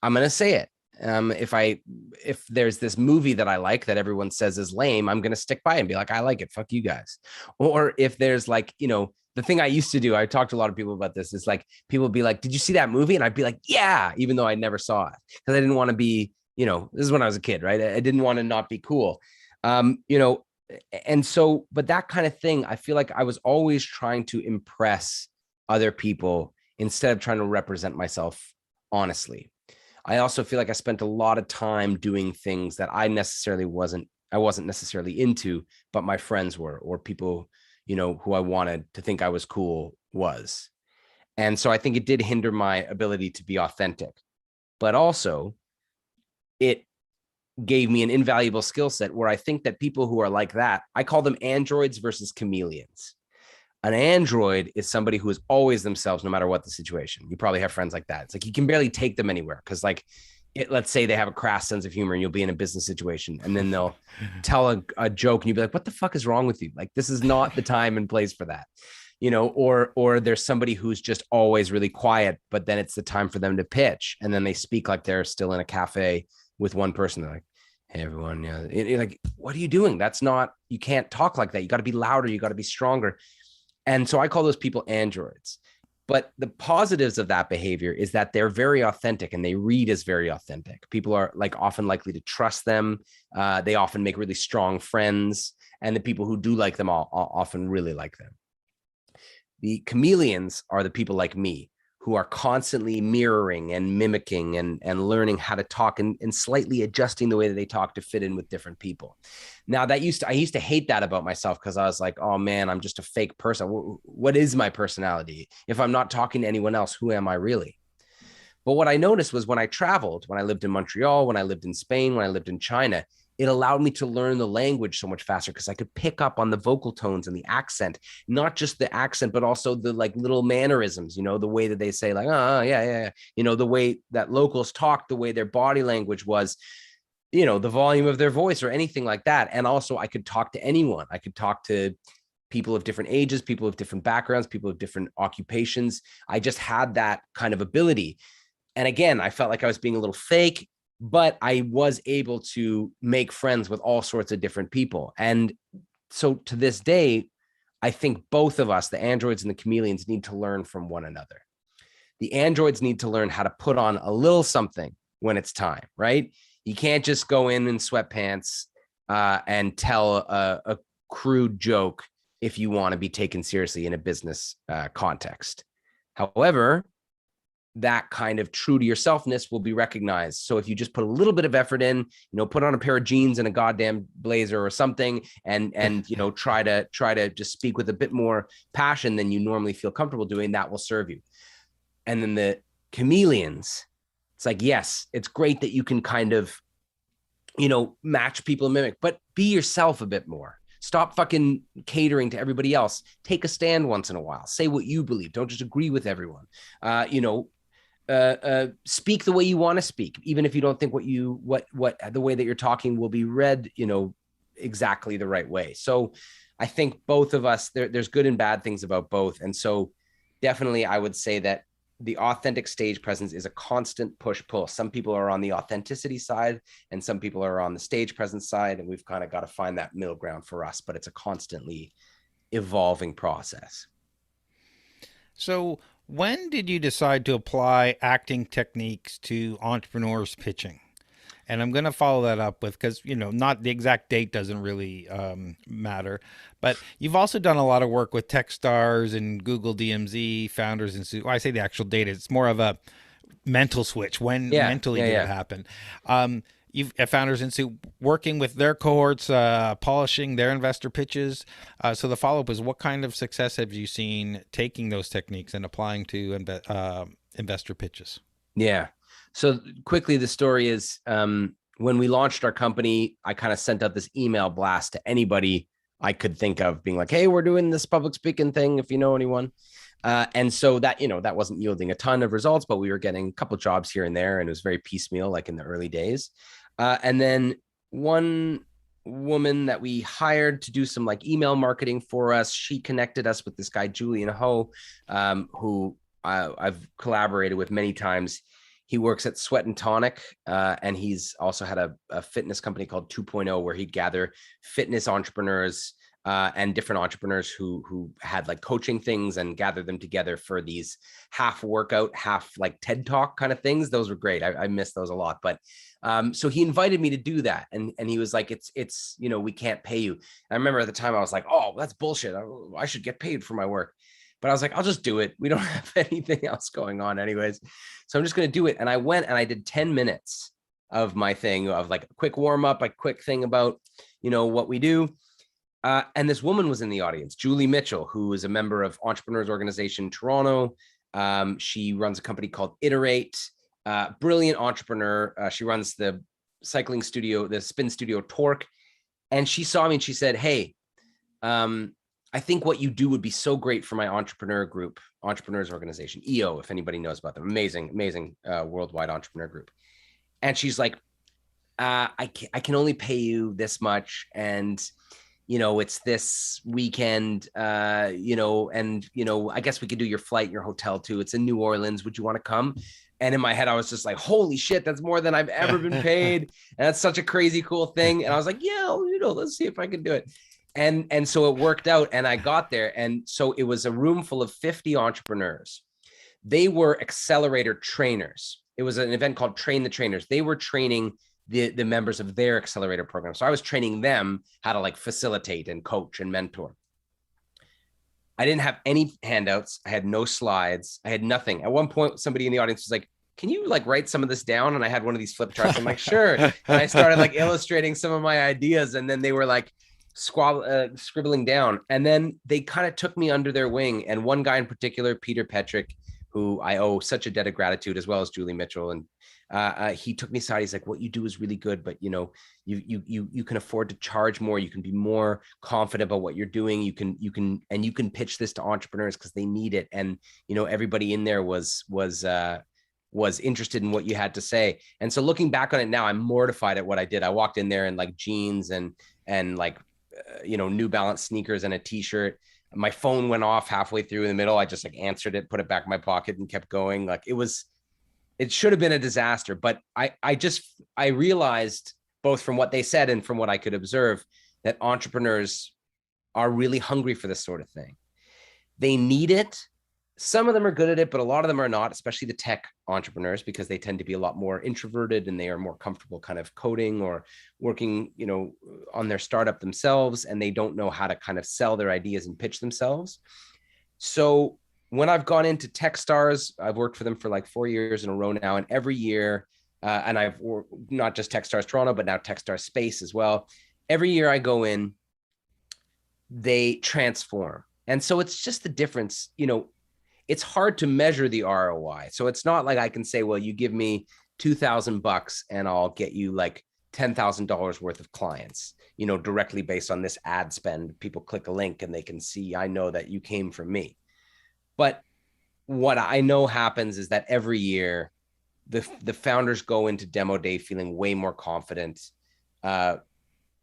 I'm going to say it. If there's this movie that I like that everyone says is lame, I'm going to stick by and be like, I like it. Fuck you guys. Or if there's like, you know, the thing I used to do, I talked to a lot of people about this, is like, people would be like, did you see that movie? And I'd be like, yeah, even though I never saw it, because I didn't want to be, you know, this is when I was a kid, right? I didn't want to not be cool. You know, and so, but that kind of thing, I feel like I was always trying to impress other people instead of trying to represent myself honestly. I also feel like I spent a lot of time doing things that I wasn't necessarily into, but my friends were, or people, you know, who I wanted to think I was cool was. And so I think it did hinder my ability to be authentic, but also it gave me an invaluable skill set where I think that people who are like that, I call them androids versus chameleons. An android is somebody who is always themselves, no matter what the situation. You probably have friends like that. It's like you can barely take them anywhere because, like, let's say they have a crass sense of humor and you'll be in a business situation and then they'll tell a joke and you'll be like, what the fuck is wrong with you? Like, this is not the time and place for that, you know, or there's somebody who's just always really quiet, but then it's the time for them to pitch. And then they speak like they're still in a cafe with one person. They're like, hey, everyone, yeah. You're like, what are you doing? That's not, you can't talk like that. You got to be louder. You got to be stronger. And so I call those people androids. But the positives of that behavior is that they're very authentic and they read as very authentic. People are like often likely to trust them. They often make really strong friends. And the people who do like them all often really like them. The chameleons are the people like me who are constantly mirroring and mimicking and learning how to talk and slightly adjusting the way that they talk to fit in with different people. Now I used to hate that about myself, because I was like, oh man, I'm just a fake person. What is my personality? If I'm not talking to anyone else, who am I really? But what I noticed was when I traveled, when I lived in Montreal, when I lived in Spain, when I lived in China, it allowed me to learn the language so much faster, because I could pick up on the vocal tones and the accent, not just the accent, but also the like little mannerisms, you know, the way that they say like, oh, yeah. You know, the way that locals talk, the way their body language was, you know, the volume of their voice or anything like that. And also I could talk to anyone. I could talk to people of different ages, people of different backgrounds, people of different occupations. I just had that kind of ability. And again, I felt like I was being a little fake, but I was able to make friends with all sorts of different people. And so to this day, I think both of us, the androids and the chameleons, need to learn from one another. The androids need to learn how to put on a little something when it's time, right? You can't just go in sweatpants and tell a crude joke if you want to be taken seriously in a business context. However, that kind of true to yourselfness will be recognized. So if you just put a little bit of effort in, you know, put on a pair of jeans and a goddamn blazer or something, and you know, try to just speak with a bit more passion than you normally feel comfortable doing, that will serve you. And then the chameleons, it's like, yes, it's great that you can kind of, you know, match people and mimic, but be yourself a bit more. Stop fucking catering to everybody else. Take a stand once in a while. Say what you believe. Don't just agree with everyone. You know, speak the way you want to speak, even if you don't think what the way that you're talking will be read, you know, exactly the right way. So I think both of us, there's good and bad things about both. And so definitely I would say that the authentic stage presence is a constant push-pull. Some people are on the authenticity side and some people are on the stage presence side. And we've kind of got to find that middle ground for us, but it's a constantly evolving process. So, when did you decide to apply acting techniques to entrepreneurs pitching? And I'm going to follow that up with, because, you know, not the exact date doesn't really matter, but you've also done a lot of work with TechStars and Google DMZ Founders Institute. Well, I say the actual date, it's more of a mental switch. When mentally did it happen? You've at Founders Institute working with their cohorts, polishing their investor pitches. So the follow up is, what kind of success have you seen taking those techniques and applying to investor pitches? Yeah. So quickly, the story is when we launched our company, I kind of sent out this email blast to anybody I could think of, being like, hey, we're doing this public speaking thing, if you know anyone. And so that, you know, that wasn't yielding a ton of results, but we were getting a couple of jobs here and there, and it was very piecemeal, like in the early days. And then one woman that we hired to do some like email marketing for us, she connected us with this guy, Julian Ho, who I've collaborated with many times. He works at Sweat and Tonic, and he's also had a fitness company called 2.0, where he'd gather fitness entrepreneurs and different entrepreneurs who had like coaching things and gather them together for these half workout, half like TED Talk kind of things. Those were great. I miss those a lot. But so he invited me to do that. And he was like, it's, you know, we can't pay you. And I remember at the time I was like, oh, that's bullshit. I should get paid for my work. But I was like, I'll just do it. We don't have anything else going on anyways. So I'm just going to do it. And I went and I did 10 minutes of my thing, of like a quick warm up, a quick thing about, you know, what we do. And this woman was in the audience, Julie Mitchell, who is a member of Entrepreneurs Organization Toronto. She runs a company called Iterate, brilliant entrepreneur. She runs the cycling studio, the spin studio Torque. And she saw me and she said, hey, I think what you do would be so great for my entrepreneur group, Entrepreneurs Organization, EO, if anybody knows about them. Amazing worldwide entrepreneur group. And she's like, I can only pay you this much. And, you know, it's this weekend, you know, and, you know, I guess we could do your flight, your hotel too. It's in New Orleans. Would you want to come? And in my head, I was just like, holy shit, that's more than I've ever been paid. And that's such a crazy, cool thing. And I was like, yeah, you know, let's see if I can do it. And so it worked out, and I got there. And so it was a room full of 50 entrepreneurs. They were accelerator trainers. It was an event called Train the Trainers. They were training the members of their accelerator program. So I was training them how to like facilitate and coach and mentor. I didn't have any handouts. I had no slides. I had nothing. At one point, somebody in the audience was like, can you like write some of this down? And I had one of these flip charts. I'm like, sure. And I started like illustrating some of my ideas. And then they were like scribbling down. And then they kind of took me under their wing. And one guy in particular, Peter Petrick, who I owe such a debt of gratitude, as well as Julie Mitchell. And he took me aside. He's like, what you do is really good, but you know, you can afford to charge more. You can be more confident about what you're doing. You can pitch this to entrepreneurs because they need it. And, you know, everybody in there was interested in what you had to say. And so looking back on it now, I'm mortified at what I did. I walked in there in like jeans and like, you know, New Balance sneakers and a t-shirt. My phone went off halfway through in the middle. I just like answered it, put it back in my pocket and kept going. Like it should have been a disaster, but I realized both from what they said and from what I could observe that entrepreneurs are really hungry for this sort of thing. They need it. Some of them are good at it, but a lot of them are not, especially the tech entrepreneurs, because they tend to be a lot more introverted and they are more comfortable kind of coding or working, you know, on their startup themselves, and they don't know how to kind of sell their ideas and pitch themselves. So when I've gone into TechStars, I've worked for them for like 4 years in a row now, and every year, and I've not just TechStars Toronto, but now TechStars Space as well. Every year I go in, they transform. And so it's just the difference, you know, it's hard to measure the ROI. So it's not like I can say, well, you give me $2,000 and I'll get you like $10,000 worth of clients, you know, directly based on this ad spend. People click a link and they can see, I know that you came from me. But what I know happens is that every year the founders go into demo day feeling way more confident. The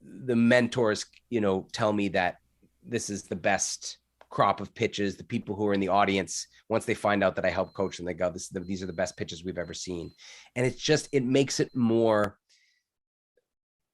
mentors, you know, tell me that this is the best crop of pitches. The people who are in the audience, once they find out that I help coach them, they go, these are the best pitches we've ever seen. And it's just, it makes it more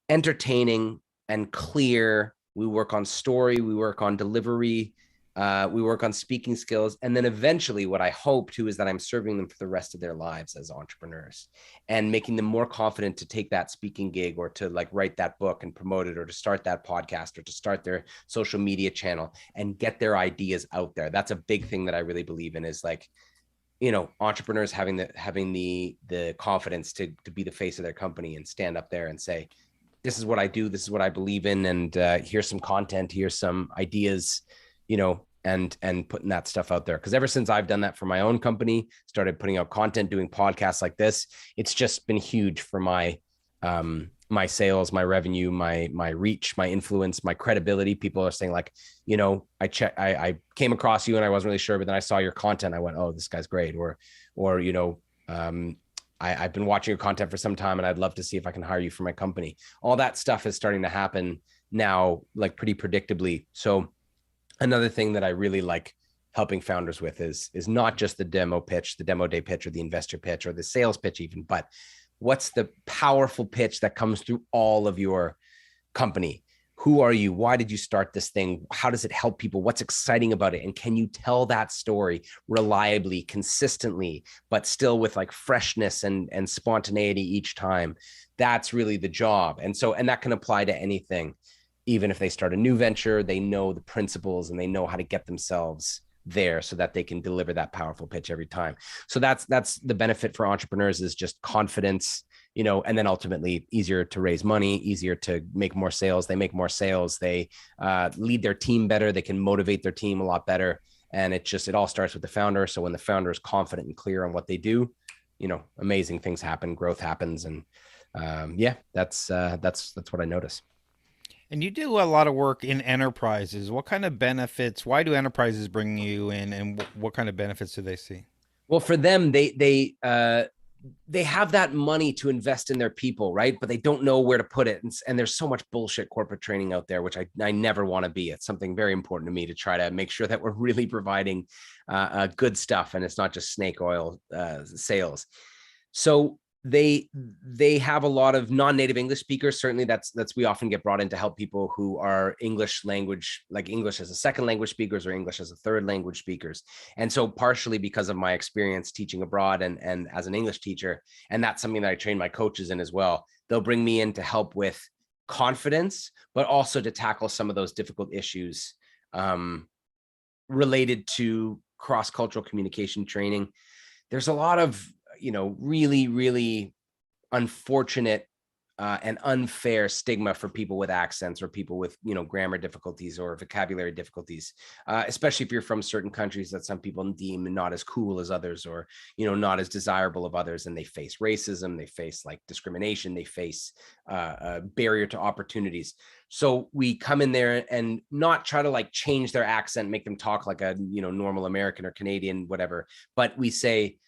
entertaining and clear. We work on story, we work on delivery, we work on speaking skills. And then eventually what I hope to is that I'm serving them for the rest of their lives as entrepreneurs and making them more confident to take that speaking gig or to like write that book and promote it or to start that podcast or to start their social media channel and get their ideas out there. That's a big thing that I really believe in, is like, you know, entrepreneurs having the confidence to be the face of their company and stand up there and say, this is what I do, this is what I believe in, and here's some content, here's some ideas, you know, and putting that stuff out there. Because ever since I've done that for my own company, started putting out content, doing podcasts like this, it's just been huge for my my sales, my revenue, my reach, my influence, my credibility. People are saying like, you know, I came across you and I wasn't really sure, but then I saw your content. I went, oh, this guy's great. Or you know, I've been watching your content for some time and I'd love to see if I can hire you for my company. All that stuff is starting to happen now, like pretty predictably. So another thing that I really like helping founders with is not just the demo pitch, the demo day pitch, or the investor pitch, or the sales pitch even, but what's the powerful pitch that comes through all of your company? Who are you? Why did you start this thing? How does it help people? What's exciting about it? And can you tell that story reliably, consistently, but still with like freshness and spontaneity each time? That's really the job. And that can apply to anything. Even if they start a new venture, they know the principles and they know how to get themselves there so that they can deliver that powerful pitch every time. So that's the benefit for entrepreneurs, is just confidence, you know, and then ultimately easier to raise money, easier to make more sales. They make more sales. They lead their team better. They can motivate their team a lot better. And it all starts with the founder. So when the founder is confident and clear on what they do, you know, amazing things happen, growth happens. And yeah, that's what I notice. And you do a lot of work in enterprises. What kind of benefits? Why do enterprises bring you in, and what kind of benefits do they see? Well, for them, they have that money to invest in their people, right? But they don't know where to put it. And there's so much bullshit corporate training out there, which I never want to be. It's something very important to me to try to make sure that we're really providing good stuff, and it's not just snake oil sales. So they have a lot of non-native English speakers. Certainly that's we often get brought in to help people who are English language, like English as a second language speakers or English as a third language speakers. And so partially because of my experience teaching abroad and as an English teacher, and that's something that I train my coaches in as well, they'll bring me in to help with confidence, but also to tackle some of those difficult issues related to cross-cultural communication training. There's a lot of, really, really unfortunate and unfair stigma for people with accents or people with, grammar difficulties or vocabulary difficulties, especially if you're from certain countries that some people deem not as cool as others, or, not as desirable of others. And they face racism, they face like discrimination, they face a barrier to opportunities. So we come in there and not try to like change their accent, make them talk like a, normal American or Canadian, whatever, but we say,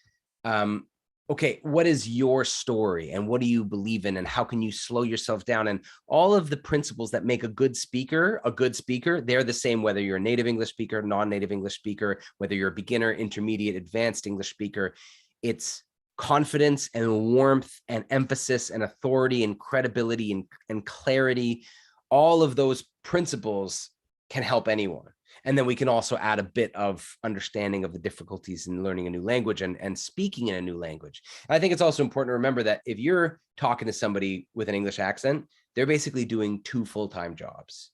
okay, what is your story and what do you believe in and how can you slow yourself down? And all of the principles that make a good speaker, they're the same whether you're a native English speaker, non-native English speaker, whether you're a beginner, intermediate, advanced English speaker. It's confidence and warmth and emphasis and authority and credibility and clarity. All of those principles can help anyone. And then we can also add a bit of understanding of the difficulties in learning a new language and speaking in a new language. I think it's also important to remember that if you're talking to somebody with an English accent, they're basically doing 2 full-time jobs.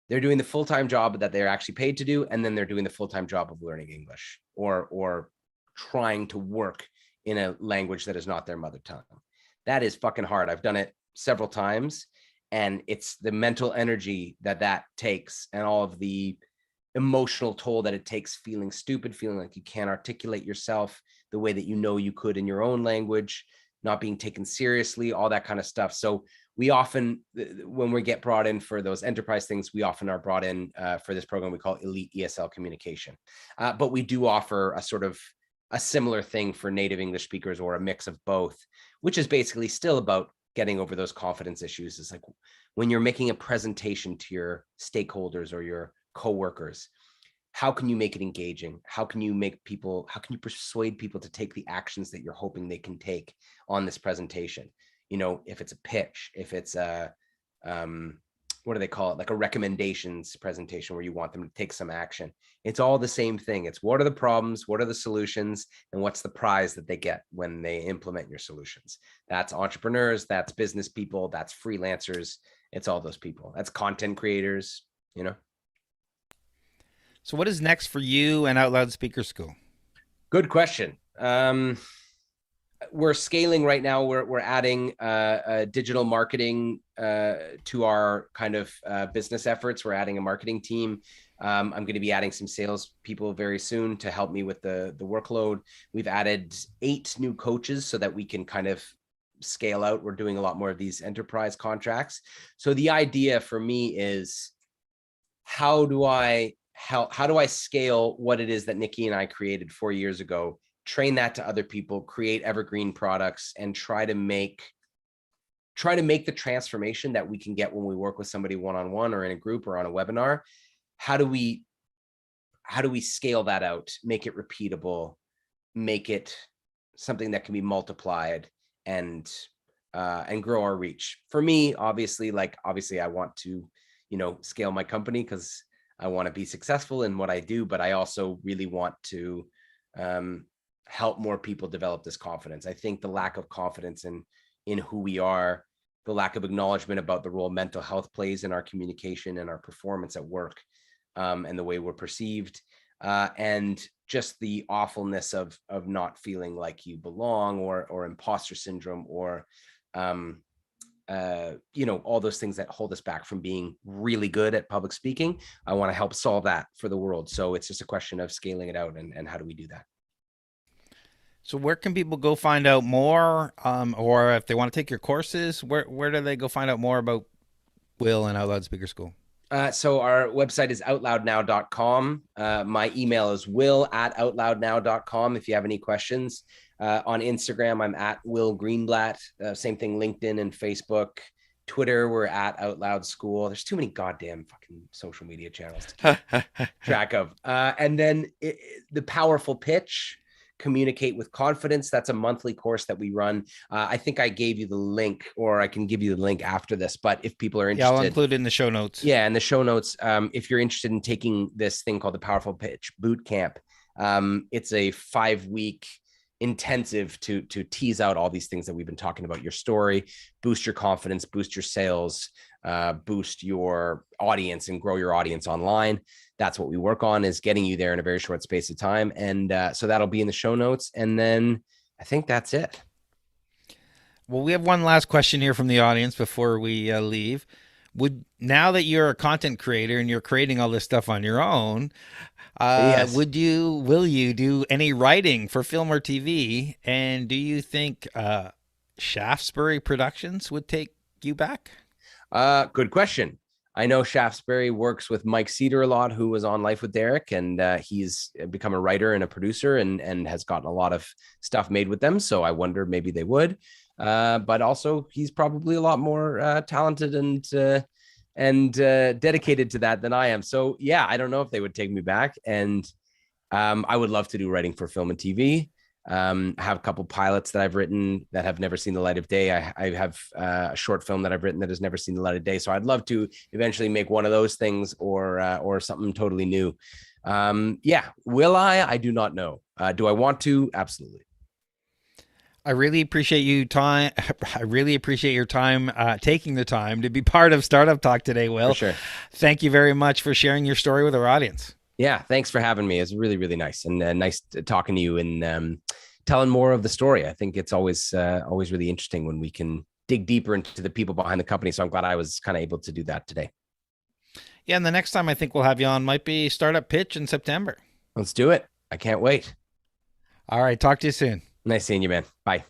They're doing the full-time job that they're actually paid to do, and then they're doing the full-time job of learning English or trying to work in a language that is not their mother tongue. That is fucking hard. I've done it several times, and it's the mental energy that takes and all of the emotional toll that it takes, feeling stupid, feeling like you can't articulate yourself the way that you could in your own language, not being taken seriously, all that kind of stuff. So we often, when we get brought in for those enterprise things, we often are brought in for this program we call Elite ESL Communication. But we do offer a sort of a similar thing for native English speakers, or a mix of both, which is basically still about getting over those confidence issues. It's like when you're making a presentation to your stakeholders or your coworkers, how can you make it engaging? How can you persuade people to take the actions that you're hoping they can take on this presentation? If it's a pitch, if it's a what do they call it, like a recommendations presentation where you want them to take some action. It's all the same thing. It's what are the problems, what are the solutions, and what's the prize that they get when they implement your solutions. That's entrepreneurs, that's business people, that's freelancers, it's all those people. That's content creators. So what is next for you and OutLoud Speaker School? Good question. We're scaling right now. We're adding digital marketing to our kind of business efforts. We're adding a marketing team. I'm going to be adding some sales people very soon to help me with the workload. We've added 8 new coaches so that we can kind of scale out. We're doing a lot more of these enterprise contracts. So the idea for me is, how do I scale what it is that Nikki and I created 4 years ago, train that to other people, create evergreen products, and try to make the transformation that we can get when we work with somebody one-on-one or in a group or on a webinar. How do we scale that out, make it repeatable, make it something that can be multiplied and grow our reach? For me, obviously I want to, scale my company because I want to be successful in what I do, but I also really want to help more people develop this confidence. I think the lack of confidence in who we are, the lack of acknowledgement about the role mental health plays in our communication and our performance at work, and the way we're perceived, and just the awfulness of not feeling like you belong, or imposter syndrome, or all those things that hold us back from being really good at public speaking. I want to help solve that for the world. So it's just a question of scaling it out, and how do we do that? So where can people go find out more, or if they want to take your courses, where do they go find out more about Will and OutLoud Speaker School? So our website is outloudnow.com. My email is will@outloudnow.com if you have any questions. On Instagram, I'm at Will Greenblatt. Same thing, LinkedIn and Facebook. Twitter, we're at OutLoud School. There's too many goddamn fucking social media channels to keep track of. And then the Powerful Pitch, Communicate with Confidence. That's a monthly course that we run. I think I gave you the link, or I can give you the link after this, but if people are interested. Yeah, I'll include it in the show notes. Yeah, in the show notes. If you're interested in taking this thing called the Powerful Pitch Boot Camp, it's a 5-week intensive to tease out all these things that we've been talking about: your story, boost your confidence, boost your sales, boost your audience, and grow your audience online. that's what we work on, is getting you there in a very short space of time. And so that'll be in the show notes. And then I think that's it. Well, we have one last question here from the audience before we leave. Now that you're a content creator and you're creating all this stuff on your own, Yes. will you do any writing for film or TV? And do you think Shaftesbury Productions would take you back? Good question. I know Shaftesbury works with Mike Cedar a lot, who was on Life with Derek, and he's become a writer and a producer, and has gotten a lot of stuff made with them. So I wonder maybe they would. But also he's probably a lot more talented and dedicated to that than I am. So yeah, I don't know if they would take me back. And I would love to do writing for film and TV. I have a couple pilots that I've written that have never seen the light of day. I have a short film that I've written that has never seen the light of day. So I'd love to eventually make one of those things, or something totally new. Yeah. Will I? I do not know. Do I want to? Absolutely. I really appreciate you time. I really appreciate your time, taking the time to be part of Startup Talk today, Will. For sure. Thank you very much for sharing your story with our audience. Yeah, thanks for having me. It's really, really nice, and nice talking to you and telling more of the story. I think it's always really interesting when we can dig deeper into the people behind the company. So I'm glad I was kind of able to do that today. Yeah, and the next time I think we'll have you on might be Startup Pitch in September. Let's do it. I can't wait. All right, talk to you soon. Nice seeing you, man. Bye.